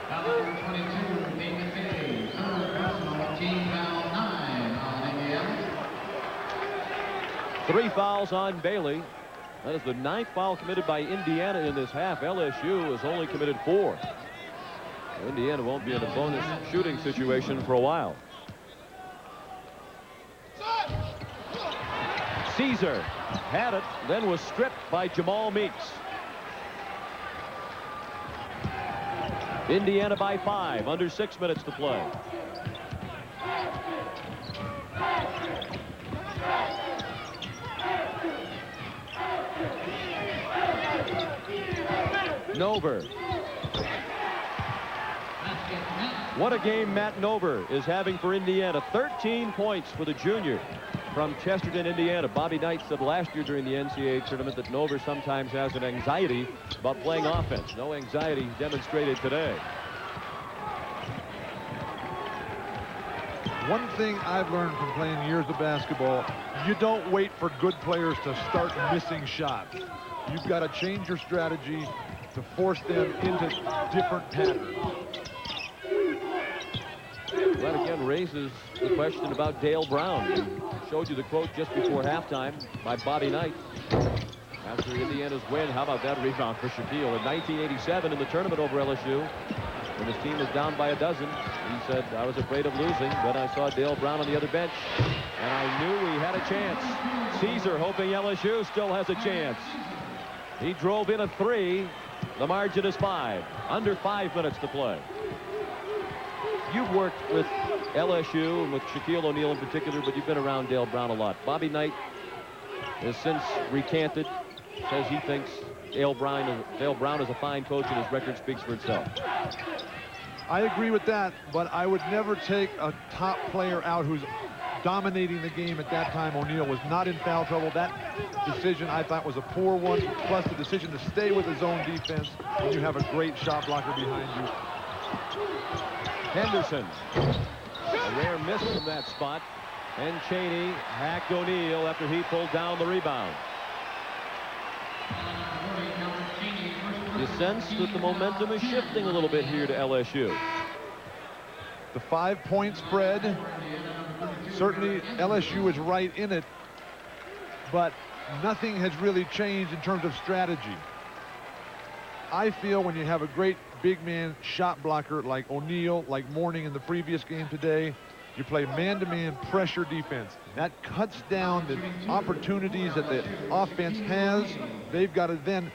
Foul 22, Damon Bailey. Personal team foul 9 on Indiana. 3 fouls on Bailey. That is the 9th foul committed by Indiana in this half. LSU has only committed 4. Indiana won't be in a bonus shooting situation for a while. Caesar had it, then was stripped by Jamal Meeks. Indiana by 5, under 6 minutes to play. Nover. What a game Matt Nover is having for Indiana. 13 points for the junior from Chesterton, Indiana. Bobby Knight said last year during the NCAA tournament that Nover sometimes has an anxiety about playing offense. No anxiety demonstrated today. One thing I've learned from playing years of basketball, you don't wait for good players to start missing shots. You've got to change your strategy to force them into different patterns. That again raises the question about Dale Brown. We showed you the quote just before halftime by Bobby Knight. After Indiana's win, how about that rebound for Shaquille? In 1987 in the tournament over LSU, when his team was down by a dozen, he said, I was afraid of losing, but I saw Dale Brown on the other bench, and I knew we had a chance. Caesar hoping LSU still has a chance. He drove in a 3. The margin is 5. Under 5 minutes to play. You've worked with LSU and with Shaquille O'Neal in particular, but you've been around Dale Brown a lot. Bobby Knight has since recanted, says he thinks Dale Brown is a fine coach and his record speaks for itself. I agree with that, but I would never take a top player out who's dominating the game at that time. O'Neal was not in foul trouble. That decision I thought was a poor one, plus the decision to stay with his own defense when you have a great shot blocker behind you. Henderson, a rare miss from that spot, and Chaney hacked O'Neal after he pulled down the rebound. You sense that the momentum is shifting a little bit here to LSU. The 5-point spread, certainly LSU is right in it, but nothing has really changed in terms of strategy. I feel when you have a great big man shot blocker like O'Neal, like Mourning in the previous game today, you play man-to-man pressure defense. That cuts down the opportunities that the offense has. They've got to then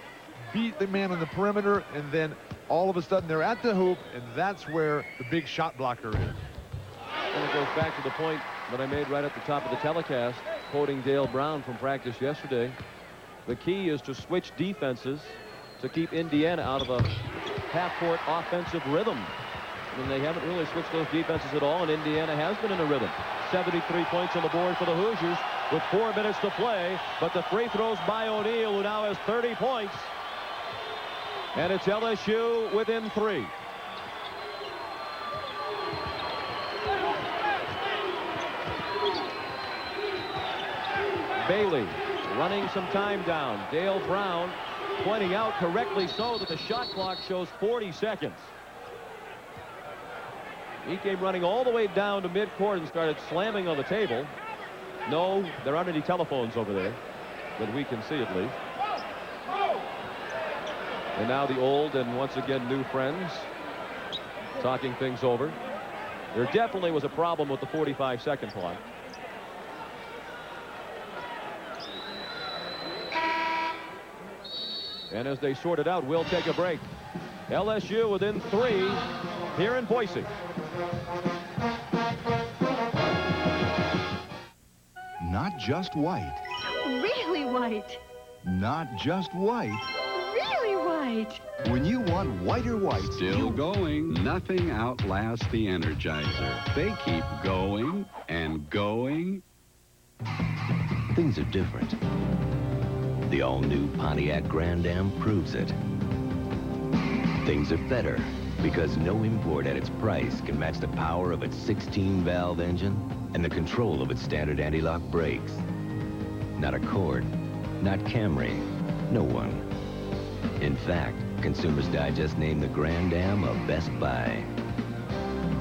beat the man on the perimeter, and then all of a sudden they're at the hoop, and that's where the big shot blocker is. And it goes back to the point that I made right at the top of the telecast, quoting Dale Brown from practice yesterday. The key is to switch defenses to keep Indiana out of a half-court offensive rhythm. And they haven't really switched those defenses at all, and Indiana has been in a rhythm. 73 points on the board for the Hoosiers with 4 minutes to play, but the free throws by O'Neal, who now has 30 points. And it's LSU within 3. Bailey running some time down. Dale Brown pointing out correctly so that the shot clock shows 40 seconds. He came running all the way down to midcourt and started slamming on the table. No, there aren't any telephones over there that we can see, at least. And now the old and once again new friends talking things over. There definitely was a problem with the 45-second clock. And as they sort it out, we'll take a break. LSU within 3 here in Boise. Not just white. Really white. Not just white. Really white. When you want whiter white, Still going. Nothing outlasts the Energizer. They keep going and going. Things are different. The all-new Pontiac Grand Am proves it. Things are better because no import at its price can match the power of its 16-valve engine and the control of its standard anti-lock brakes. Not Accord, not Camry, no one. In fact, Consumers Digest named the Grand Am a Best Buy.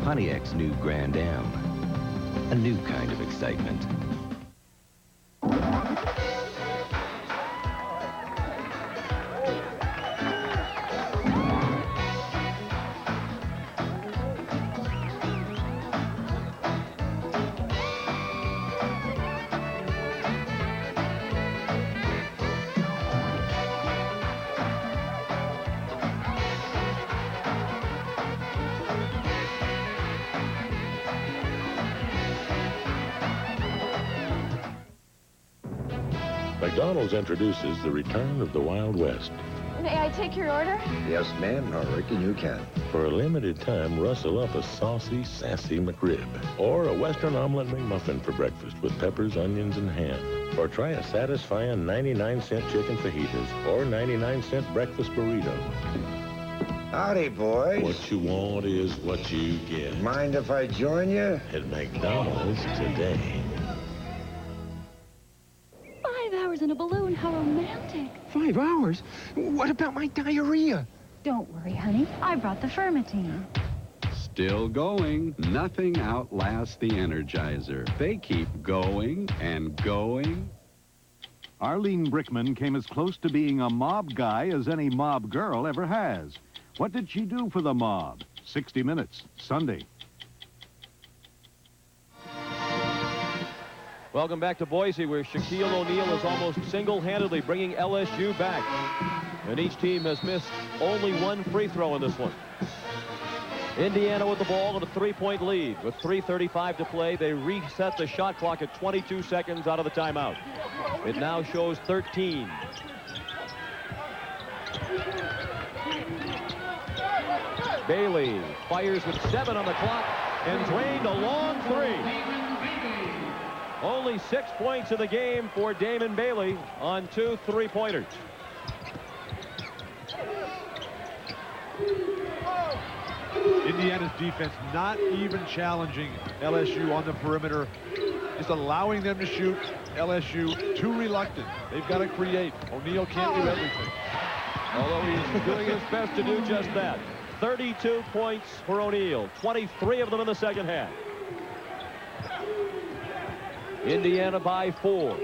Pontiac's new Grand Am, a new kind of excitement. McDonald's introduces the return of the Wild West. May I take your order? Yes, ma'am. I reckon you can. For a limited time, rustle up a saucy, sassy McRib. Or a Western omelet McMuffin for breakfast with peppers, onions, and ham. Or try a satisfying 99-cent chicken fajitas or 99-cent breakfast burrito. Howdy, boys. What you want is what you get. Mind if I join you? At McDonald's today. 5 hours in a balloon, how romantic. 5 hours? What about my diarrhea? Don't worry, honey. I brought the Fermitine. Still going. Nothing outlasts the Energizer. They keep going and going. Arlene Brickman came as close to being a mob guy as any mob girl ever has. What did she do for the mob? 60 Minutes, Sunday. Welcome back to Boise, where Shaquille O'Neal is almost single-handedly bringing LSU back. And each team has missed only 1 free throw in this one. Indiana with the ball and a 3-point lead. With 3:35 to play, they reset the shot clock at 22 seconds out of the timeout. It now shows 13. Bailey fires with 7 on the clock and drained a long 3. Only 6 points in the game for Damon Bailey on 2 3-pointers. Indiana's defense not even challenging LSU on the perimeter, just allowing them to shoot. LSU too reluctant. They've got to create. O'Neal can't do everything. Although he's doing his best to do just that. 32 points for O'Neal, 23 of them in the second half. Indiana by 4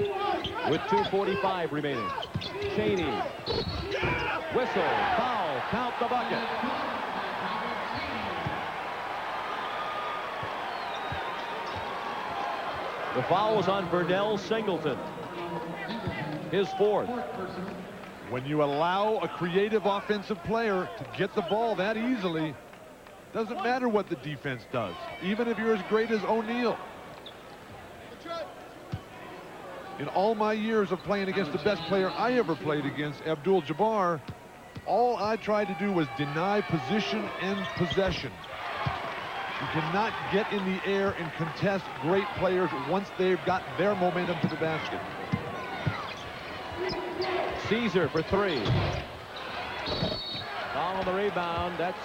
with 2:45 remaining. Cheney. Whistle. Foul. count the bucket. The foul was on Vernell Singleton. His fourth. When you allow a creative offensive player to get the ball that easily, doesn't matter what the defense does, even if you're as great as O'Neal. In all my years of playing against the best player I ever played against, Abdul-Jabbar, all I tried to do was deny position and possession. You cannot get in the air and contest great players once they've got their momentum to the basket. Caesar for three. Foul on the rebound. That's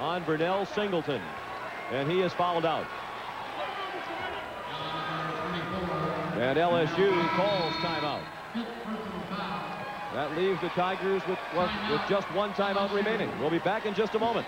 on Vernell Singleton. And he is fouled out. And LSU calls timeout. That leaves the Tigers with just one timeout remaining. We'll be back in just a moment.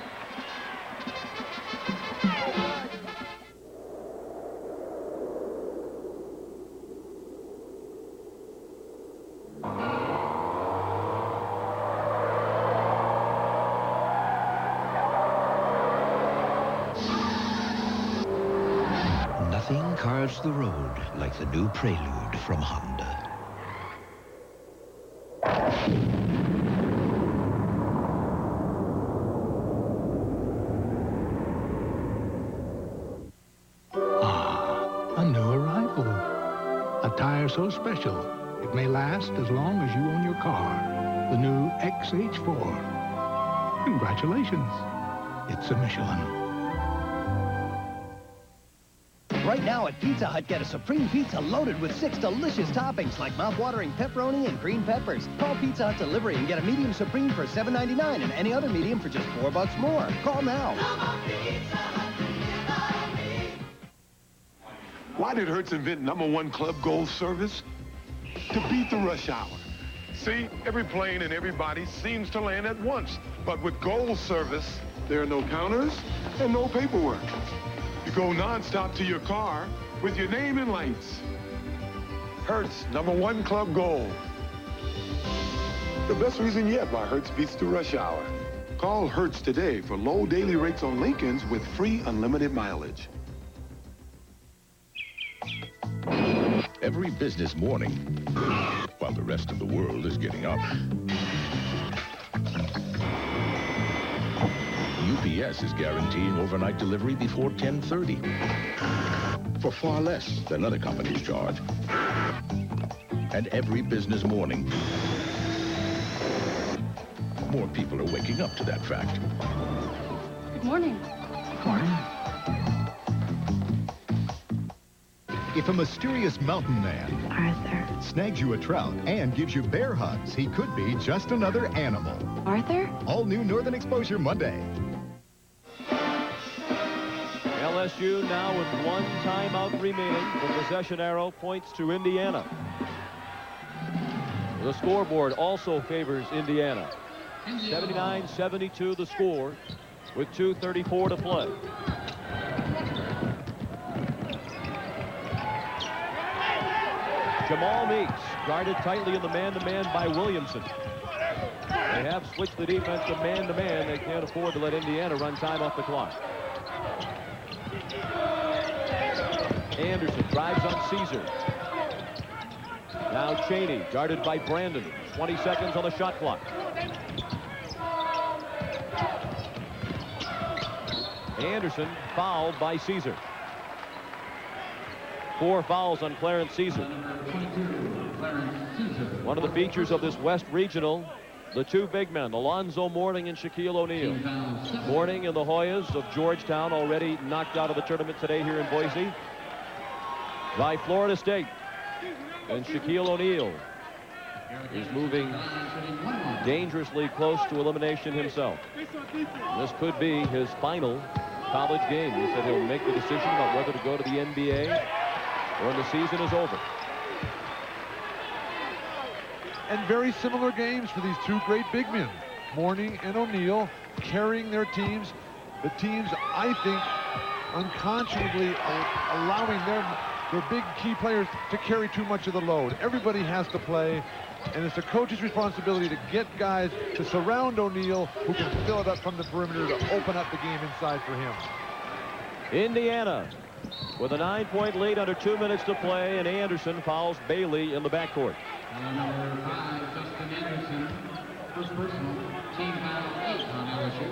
Nothing carves the road like the new Prelude from Honda. A new arrival. A tire so special, it may last as long as you own your car. The new XH4. Congratulations. It's a Michelin. Right now at Pizza Hut, get a Supreme Pizza loaded with 6 delicious toppings like mouth-watering pepperoni and green peppers. Call Pizza Hut Delivery and get a medium Supreme for $7.99 and any other medium for just $4 more. Call now. Why did Hertz invent #1 Club Gold service? To beat the rush hour. See, every plane and every body seems to land at once. But with Gold service, there are no counters and no paperwork. You go non-stop to your car with your name in lights. Hertz, #1 Club Gold. The best reason yet why Hertz beats the rush hour. Call Hertz today for low daily rates on Lincolns with free unlimited mileage. Every business morning, while the rest of the world is getting up, UPS is guaranteeing overnight delivery before 10:30 for far less than other companies charge. And every business morning, more people are waking up to that fact. Good morning. Morning. If a mysterious mountain man, Arthur. snags you a trout and gives you bear hugs, he could be just another animal. Arthur? All new Northern Exposure Monday. LSU now with one timeout remaining. The possession arrow points to Indiana. The scoreboard also favors Indiana. 79-72 the score with 2:34 to play. Jamal Meeks guarded tightly in the man-to-man by Williamson. They have switched the defense to man-to-man. They can't afford to let Indiana run time off the clock. Anderson drives on Caesar. Now Cheney guarded by Brandon. 20 seconds on the shot clock. Anderson fouled by Caesar. 4 fouls on Clarence Caesar. One of the features of this West Regional, the 2 big men, Alonzo Mourning and Shaquille O'Neal. Mourning and the Hoyas of Georgetown, already knocked out of the tournament today here in Boise by Florida State. And Shaquille O'Neal is moving dangerously close to elimination himself. This could be his final college game. He said he'll make the decision about whether to go to the NBA or when the season is over. And very similar games for these 2 great big men, Mourning and O'Neal, carrying their teams. The teams, I think, unconscionably allowing their big key players to carry too much of the load. Everybody has to play, and it's the coach's responsibility to get guys to surround O'Neal, who can fill it up from the perimeter to open up the game inside for him. Indiana with a 9-point lead under 2 minutes to play, and Anderson fouls Bailey in the backcourt. Number 5, Justin Anderson, first personal, team foul 8 on LSU.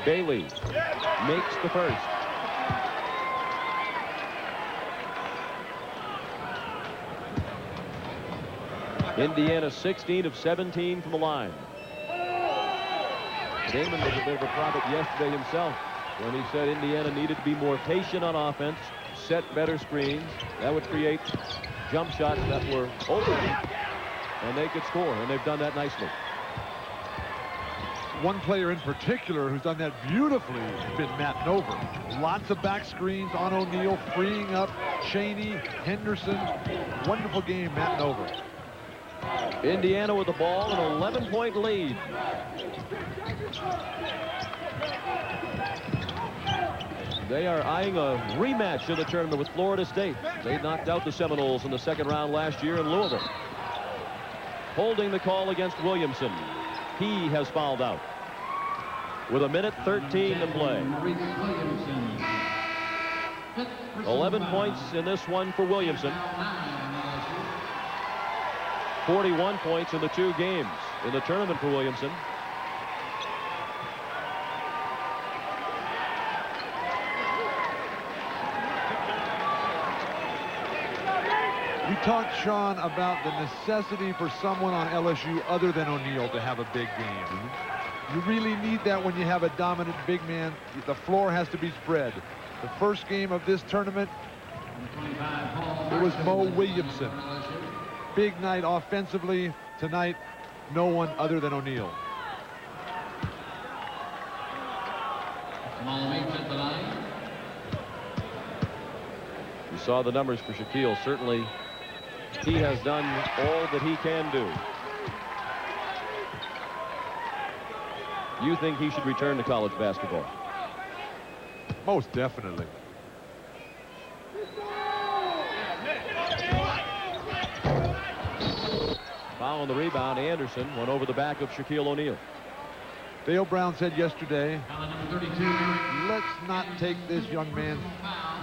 Bailey makes the first. Indiana 16 of 17 from the line. Damon was a bit of a prophet yesterday himself when he said Indiana needed to be more patient on offense, set better screens. That would create jump shots that were open, and they could score, and they've done that nicely. One player in particular who's done that beautifully has been Matt Nover. Lots of back screens on O'Neal, freeing up Cheney, Henderson. Wonderful game, Matt Nover. Indiana with the ball, an 11-point lead. They are eyeing a rematch in the tournament with Florida State. They knocked out the Seminoles in the second round last year in Louisville. Holding the call against Williamson. He has fouled out. With 1:13 to play. 11 points in this one for Williamson. 41 points in the 2 games in the tournament for Williamson. We talked, Sean, about the necessity for someone on LSU other than O'Neal to have a big game. You really need that when you have a dominant big man. The floor has to be spread. The first game of this tournament, it was Mo Williamson. Big night offensively. Tonight, no one other than O'Neal. You saw the numbers for Shaquille. Certainly, he has done all that he can do. You think he should return to college basketball? Most definitely. Foul on the rebound. Anderson went over the back of Shaquille O'Neal. Dale Brown said yesterday, let's not take this young man's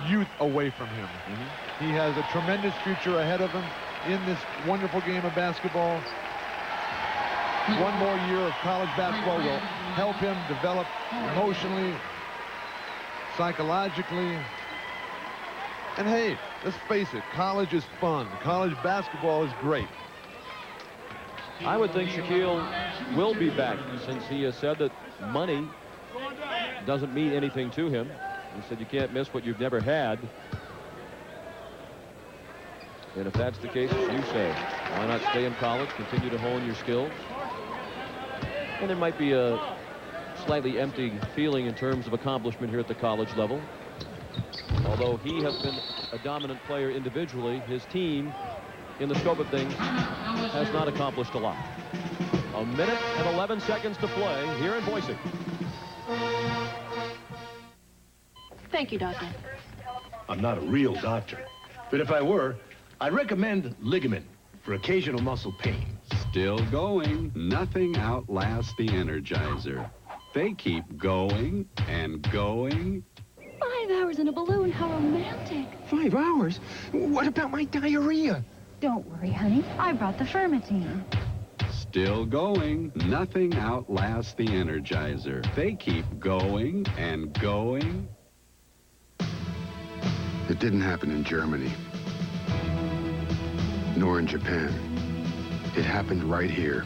youth away from him. He has a tremendous future ahead of him in this wonderful game of basketball. One more year of college basketball will help him develop emotionally, psychologically. And hey, let's face it, college is fun. College basketball is great. I would think Shaquille will be back, since he has said that money doesn't mean anything to him. He said you can't miss what you've never had. And if that's the case, as you say, why not stay in college, continue to hone your skills? And there might be a slightly empty feeling in terms of accomplishment here at the college level. Although he has been a dominant player individually, his team, in the scope of things, has not accomplished a lot. 1:11 to play here in Boise. Thank you, Doctor. I'm not a real doctor, but if I were, I'd recommend ligament for occasional muscle pain. Still going. Nothing outlasts the Energizer. They keep going and going. 5 hours in a balloon, how romantic. 5 hours? What about my diarrhea? Don't worry, honey. I brought the Fermitine. Still going. Nothing outlasts the Energizer. They keep going and going. It didn't happen in Germany, nor in Japan. It happened right here.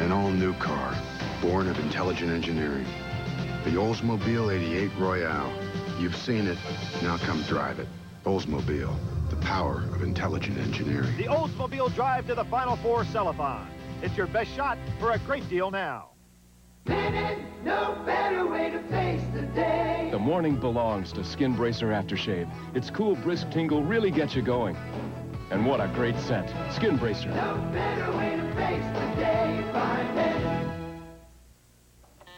An all-new car, born of intelligent engineering. The Oldsmobile 88 Royale. You've seen it, now come drive it. Oldsmobile, the power of intelligent engineering. The Oldsmobile Drive to the Final Four Cellathon. It's your best shot for a great deal now. No better way to face the day. The morning belongs to Skin Bracer Aftershave. Its cool, brisk tingle really gets you going. And what a great scent. Skin Bracer. No better way to face the day. Find it.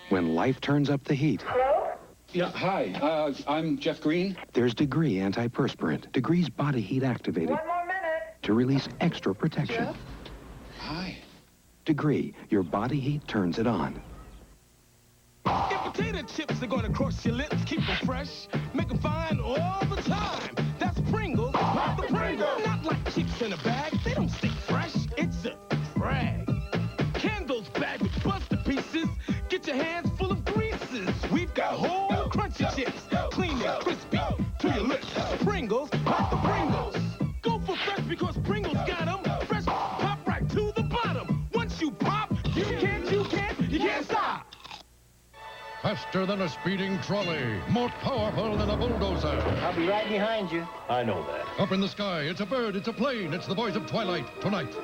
When life turns up the heat. Hello? Yeah, hi. I'm Jeff Green. There's Degree Antiperspirant. Degree's body heat activated. 1 more minute. To release extra protection. Jeff? Hi. Degree, your body heat turns it on. If potato chips are gonna cross your lips, keep them fresh, make them fine all the time. That's Pringles. Pop the Pringles. Not like chips in a bag. They don't stay fresh. It's a drag. Candles bagged with buster pieces. Get your hands full of greases. We've got whole crunchy chips, clean and crispy to your lips. Pringles. Pop the Pringles. Go for fresh because Pringles got them. Fresh, pop right to the bottom. Once you pop, you can't stop. Faster than a speeding trolley. More powerful than a bulldozer. I'll be right behind you. I know that. Up in the sky, it's a bird, it's a plane, it's the boys of Twilight tonight.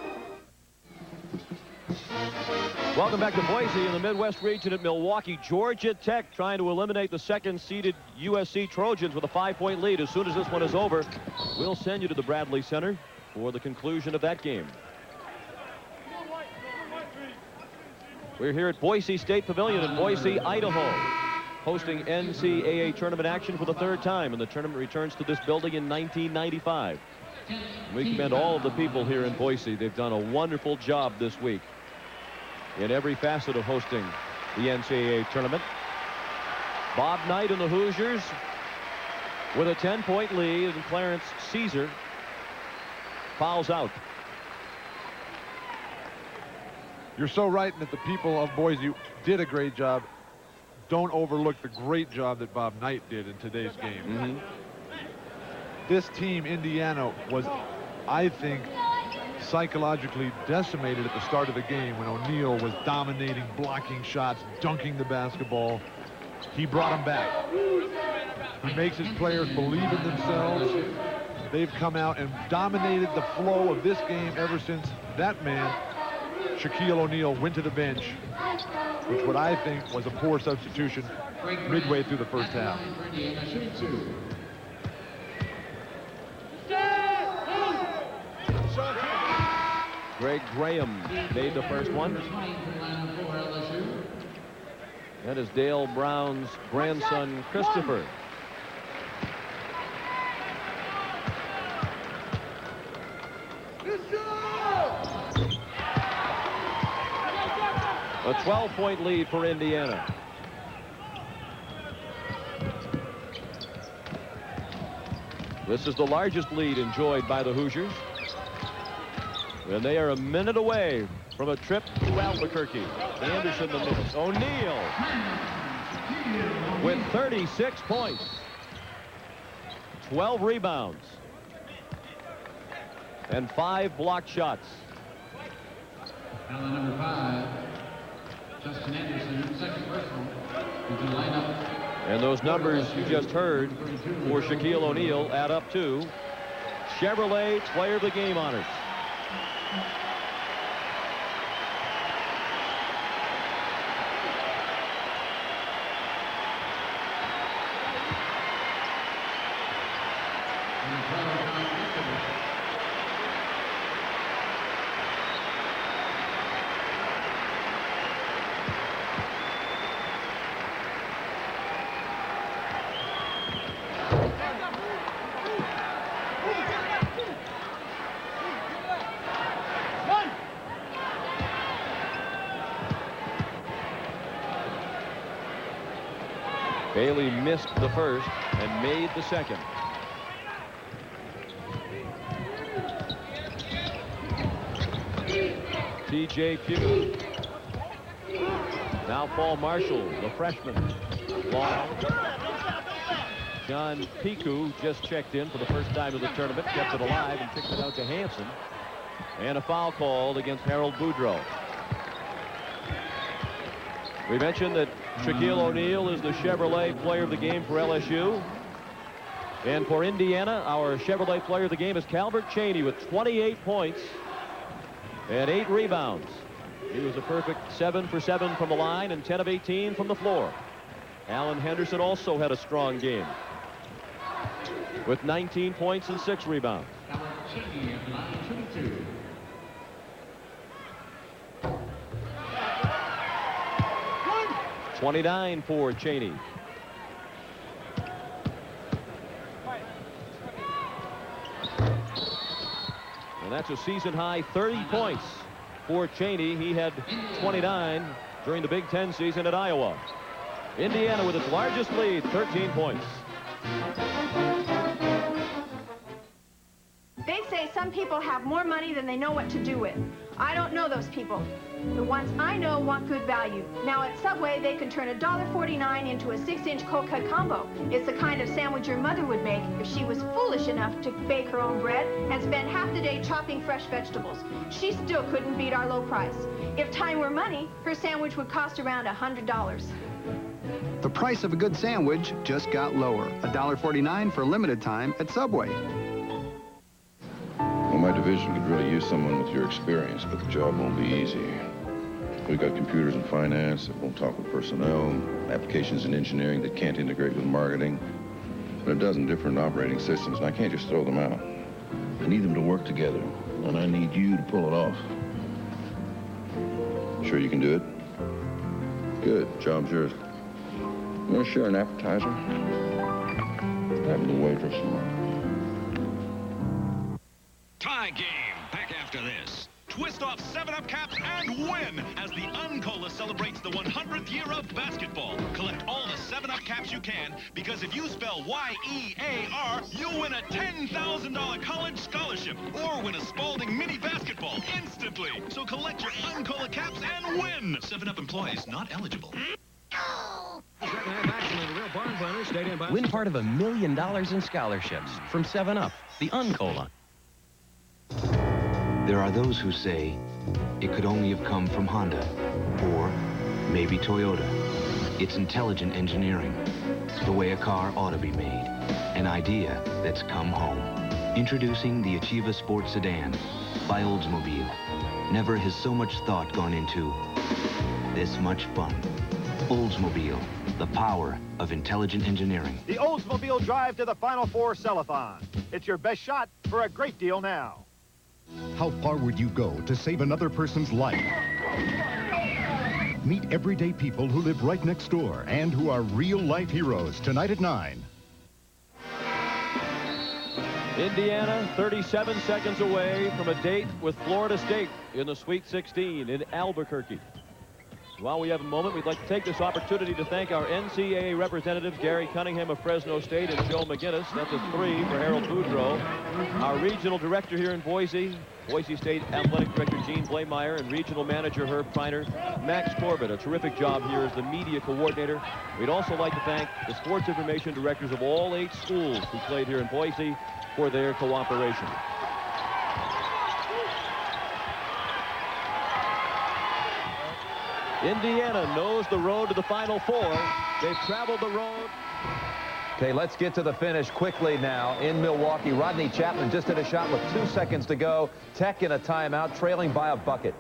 Welcome back to Boise in the Midwest region at Milwaukee. Georgia Tech trying to eliminate the second-seeded USC Trojans with a 5-point lead. As soon as this one is over, we'll send you to the Bradley Center for the conclusion of that game. We're here at Boise State Pavilion in Boise, Idaho, hosting NCAA Tournament action for the 3rd time, and the tournament returns to this building in 1995. We commend all of the people here in Boise. They've done a wonderful job this week in every facet of hosting the NCAA Tournament. Bob Knight and the Hoosiers with a 10-point lead, and Clarence Caesar fouls out. You're so right that the people of Boise did a great job. Don't overlook the great job that Bob Knight did in today's game. This team, Indiana, was, I think, psychologically decimated at the start of the game when O'Neal was dominating, blocking shots, dunking the basketball. He brought them back. He makes his players believe in themselves. They've come out and dominated the flow of this game ever since that man, Shaquille O'Neal, went to the bench, which what I think was a poor substitution midway through the first half. Greg Graham made the first one. That is Dale Brown's grandson, Christopher. A 12-point lead for Indiana. This is the largest lead enjoyed by the Hoosiers. And they are a minute away from a trip to Albuquerque. Anderson the miss. O'Neal with 36 points. 12 rebounds. And 5 blocked shots. Now the number 5, Justin Anderson, second personal. You can line up. And those numbers you just heard for Shaquille O'Neal add up to Chevrolet Player of the Game honors. Bailey missed the first and made the second. TJ Pugh. Now Paul Marshall, the freshman. Long. John Piku just checked in for the first time of the tournament, kept it alive and kicked it out to Hansen. And a foul called against Harold Boudreaux. We mentioned that Shaquille O'Neal is the Chevrolet Player of the Game for LSU. And for Indiana, our Chevrolet Player of the Game is Calvert Chaney with 28 points and 8 rebounds. He was a perfect 7 for 7 from the line and 10 of 18 from the floor. Alan Henderson also had a strong game with 19 points and 6 rebounds. 29 for Cheney. And that's a season-high 30 points for Cheney. He had 29 during the Big Ten season at Iowa. Indiana with its largest lead, 13 points. They say some people have more money than they know what to do with. I don't know those people. The ones I know want good value. Now at Subway, they can turn $1.49 into a 6-inch cold cut combo. It's the kind of sandwich your mother would make if she was foolish enough to bake her own bread and spend half the day chopping fresh vegetables. She still couldn't beat our low price. If time were money, her sandwich would cost around $100. The price of a good sandwich just got lower. $1.49 for a limited time at Subway. Well, my division could really use someone with your experience, but the job won't be easy. We've got computers in finance that won't talk with personnel, applications in engineering that can't integrate with marketing, and a dozen different operating systems, and I can't just throw them out. I need them to work together, and I need you to pull it off. Sure you can do it? Good. Job's yours. You want to share an appetizer? Have the waitress. Tie game. Back after this. Twist off 7-Up caps and win as the Uncola celebrates the 100th year of basketball. Collect all the 7-Up caps you can, because if you spell Y-E-A-R, you'll win a $10,000 college scholarship or win a Spalding mini basketball instantly. So collect your Uncola caps and win. 7-Up employees not eligible. Win part of $1 million in scholarships from 7-Up, the Uncola. There are those who say it could only have come from Honda or maybe Toyota. It's intelligent engineering, the way a car ought to be made, an idea that's come home. Introducing the Achieva Sport Sedan by Oldsmobile. Never has so much thought gone into this much fun. Oldsmobile, the power of intelligent engineering. The Oldsmobile Drive to the Final Four Sell-a-thon. It's your best shot for a great deal now. How far would you go to save another person's life? Meet everyday people who live right next door and who are real-life heroes tonight at 9. Indiana 37 seconds away from a date with Florida State in the Sweet 16 in Albuquerque. While we have a moment, we'd like to take this opportunity to thank our NCAA representatives, Gary Cunningham of Fresno State and Joe McGinnis. That's a 3 for Harold Boudreau. Our regional director here in Boise, Boise State Athletic Director Gene Blameyer, and regional manager Herb Feiner. Max Corbett, a terrific job here as the media coordinator. We'd also like to thank the sports information directors of all 8 schools who played here in Boise for their cooperation. Indiana knows the road to the Final Four. They've traveled the road. Okay, let's get to the finish quickly now in Milwaukee. Rodney Chapman just hit a shot with 2 seconds to go. Tech in a timeout, trailing by a bucket.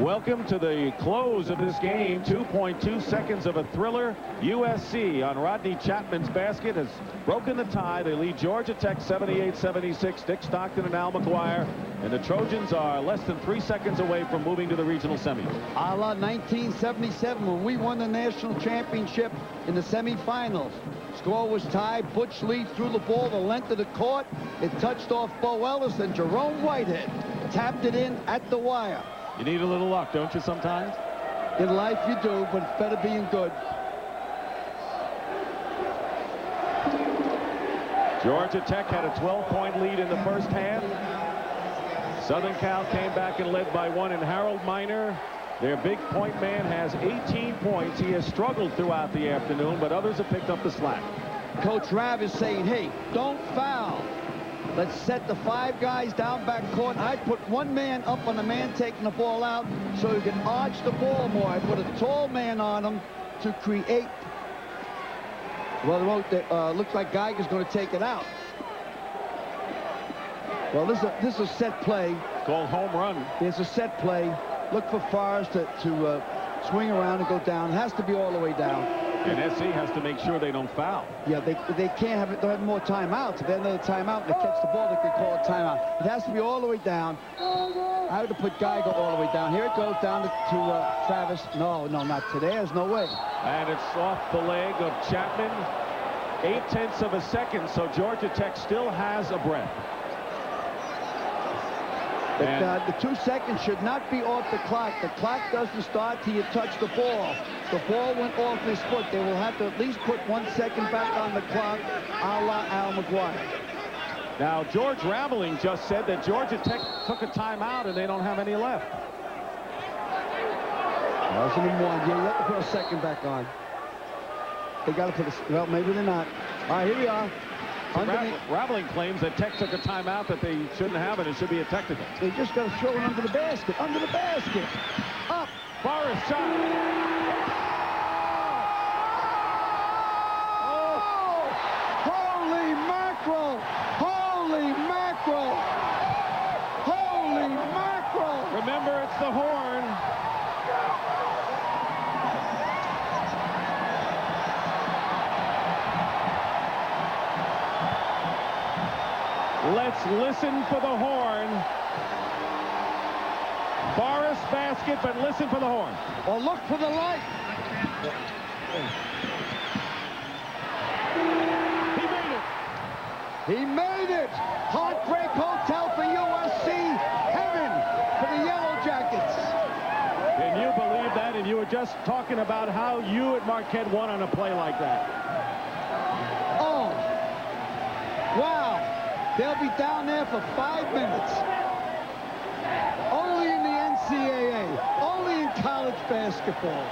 Welcome to the close of this game. 2.2 seconds of a thriller. USC on Rodney Chapman's basket has broken the tie. They lead Georgia Tech 78-76. Dick Stockton and Al McGuire. And the Trojans are less than 3 seconds away from moving to the regional semis. A la 1977 when we won the national championship in the semifinals. Score was tied. Butch Lee threw the ball the length of the court. It touched off Bo Ellis, and Jerome Whitehead tapped it in at the wire. You need a little luck, don't you, sometimes? In life you do, but it's better being good. Georgia Tech had a 12-point lead in the first half. Southern Cal came back and led by 1, and Harold Miner, their big point man, has 18 points. He has struggled throughout the afternoon, but others have picked up the slack. Coach Rav is saying, hey, don't foul. Let's set the 5 guys down back court. I put 1 man up on the man taking the ball out so he can arch the ball more. I put a tall man on him to create. Well, looks like Geiger's going to take it out. Well, this is a set play. Called home run. There's a set play. Look for Forrest to swing around and go down. It has to be all the way down. And SC has to make sure they don't foul. Yeah, they can't have it. They'll have more timeouts. If they have another timeout and they catch the ball, they can call a timeout. It has to be all the way down. I would have put Geiger all the way down. Here it goes down to Travis. No, not today. There's no way. And it's off the leg of Chapman. 0.8 of a second, so Georgia Tech still has a breath. But the 2 seconds should not be off the clock. The clock doesn't start till you touch the ball. The ball went off his foot. They will have to at least put 1 second back on the clock, a la Al McGuire. Now, George Raveling just said that Georgia Tech took a timeout and they don't have any left. Wasn't in one. Yeah, you have to put a second back on. They got to put a... Well, maybe they're not. All right, here we are. Raveling claims that Tech took a timeout that they shouldn't have, and it should be a technical. They just got to throw it under the basket. Under the basket. Up. Forrest shot. Oh! Holy mackerel! Holy mackerel! Holy mackerel! Remember, it's the horn. Let's listen for the horn. Forrest basket, but listen for the horn. Or look for the light. He made it. He made it. Heartbreak Hotel for USC. Heaven for the Yellow Jackets. Can you believe that? And you were just talking about how you at Marquette won on a play like that. Oh. Wow. They'll be down there for 5 minutes. Only in the NCAA. Only in college basketball.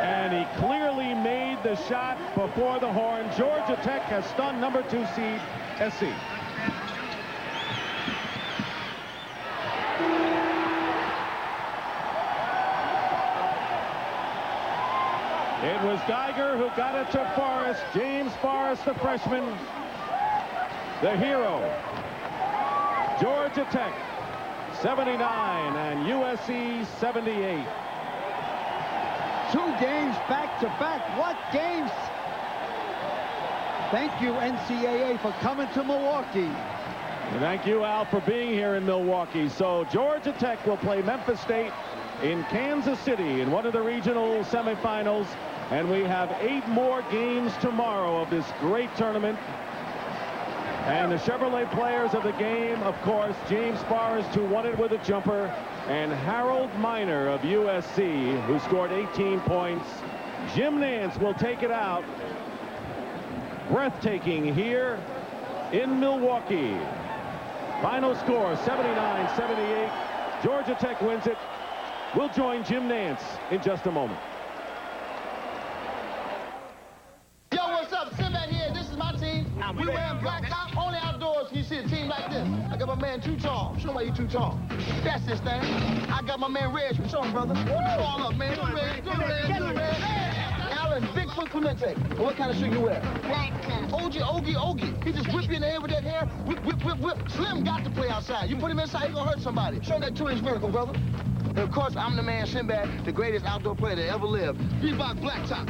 And he clearly made the shot before the horn. Georgia Tech has stunned number 2 seed SC. It was Geiger who got it to Forrest. James Forrest, the freshman. The hero. Georgia Tech 79 and USC 78. 2 games back to back. What games? Thank you, NCAA, for coming to Milwaukee. And thank you, Al, for being here in Milwaukee. So Georgia Tech will play Memphis State in Kansas City in one of the regional semifinals. And we have 8 more games tomorrow of this great tournament. And the Chevrolet players of the game, of course, James Forrest, who won it with a jumper, and Harold Miner of USC, who scored 18 points. Jim Nance will take it out. Breathtaking here in Milwaukee. Final score, 79-78. Georgia Tech wins it. We'll join Jim Nance in just a moment. Yo, what's up? Sinbad here. This is my team. We wearing black top, only outdoors. You see a team like this. I got my man Too Tall. Show why you Too Tall. That's this thing. I got my man Reg. Show him, brother. Fall up, man. Do Reg. Alan, Bigfoot Clemente. What kind of shoe you wear? Black top. Ogie. He just whip you in the head with that hair. Whip. Slim got to play outside. You put him inside, he gonna hurt somebody. Show him that 2-inch vertical, brother. And of course, I'm the man Sinbad, the greatest outdoor player that ever lived. Reebok Black Top.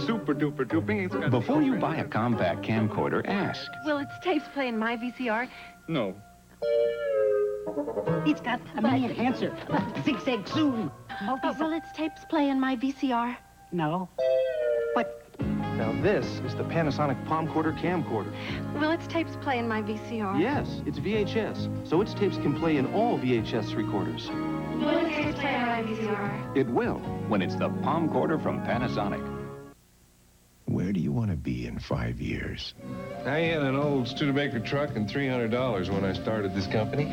Super duper duper. Before you buy a compact camcorder, ask. Will its tapes play in my VCR? No. It's got a mini enhancer, zigzag zoom. Will its tapes play in my VCR? No. But now this is the Panasonic Palmcorder camcorder. will its tapes play in my VCR? Yes, it's VHS, so its tapes can play in all VHS recorders. Will its tapes play in my VCR? It will, when it's the Palmcorder from Panasonic. Where do you want to be in 5 years? I had an old Studebaker truck and $300 when I started this company.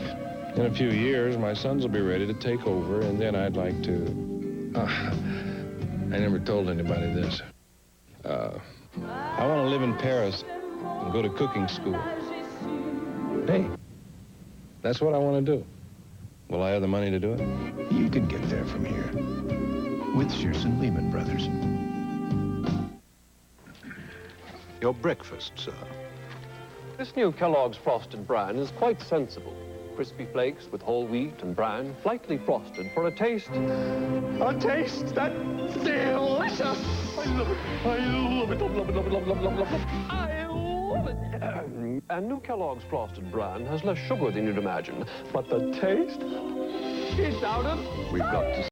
In a few years, my sons will be ready to take over, and then I'd like to... I never told anybody this. I want to live in Paris and go to cooking school. Hey, that's what I want to do. Will I have the money to do it? You can get there from here. With Shearson Lehman Brothers. Your breakfast, sir. This new Kellogg's Frosted Bran is quite sensible. Crispy flakes with whole wheat and bran, lightly frosted for a taste that's delicious. I love it. I love it. Love, love it, love it, love it, love it, love it, love it. I love it. And new Kellogg's Frosted Bran has less sugar than you'd imagine, but the taste is out of We've got to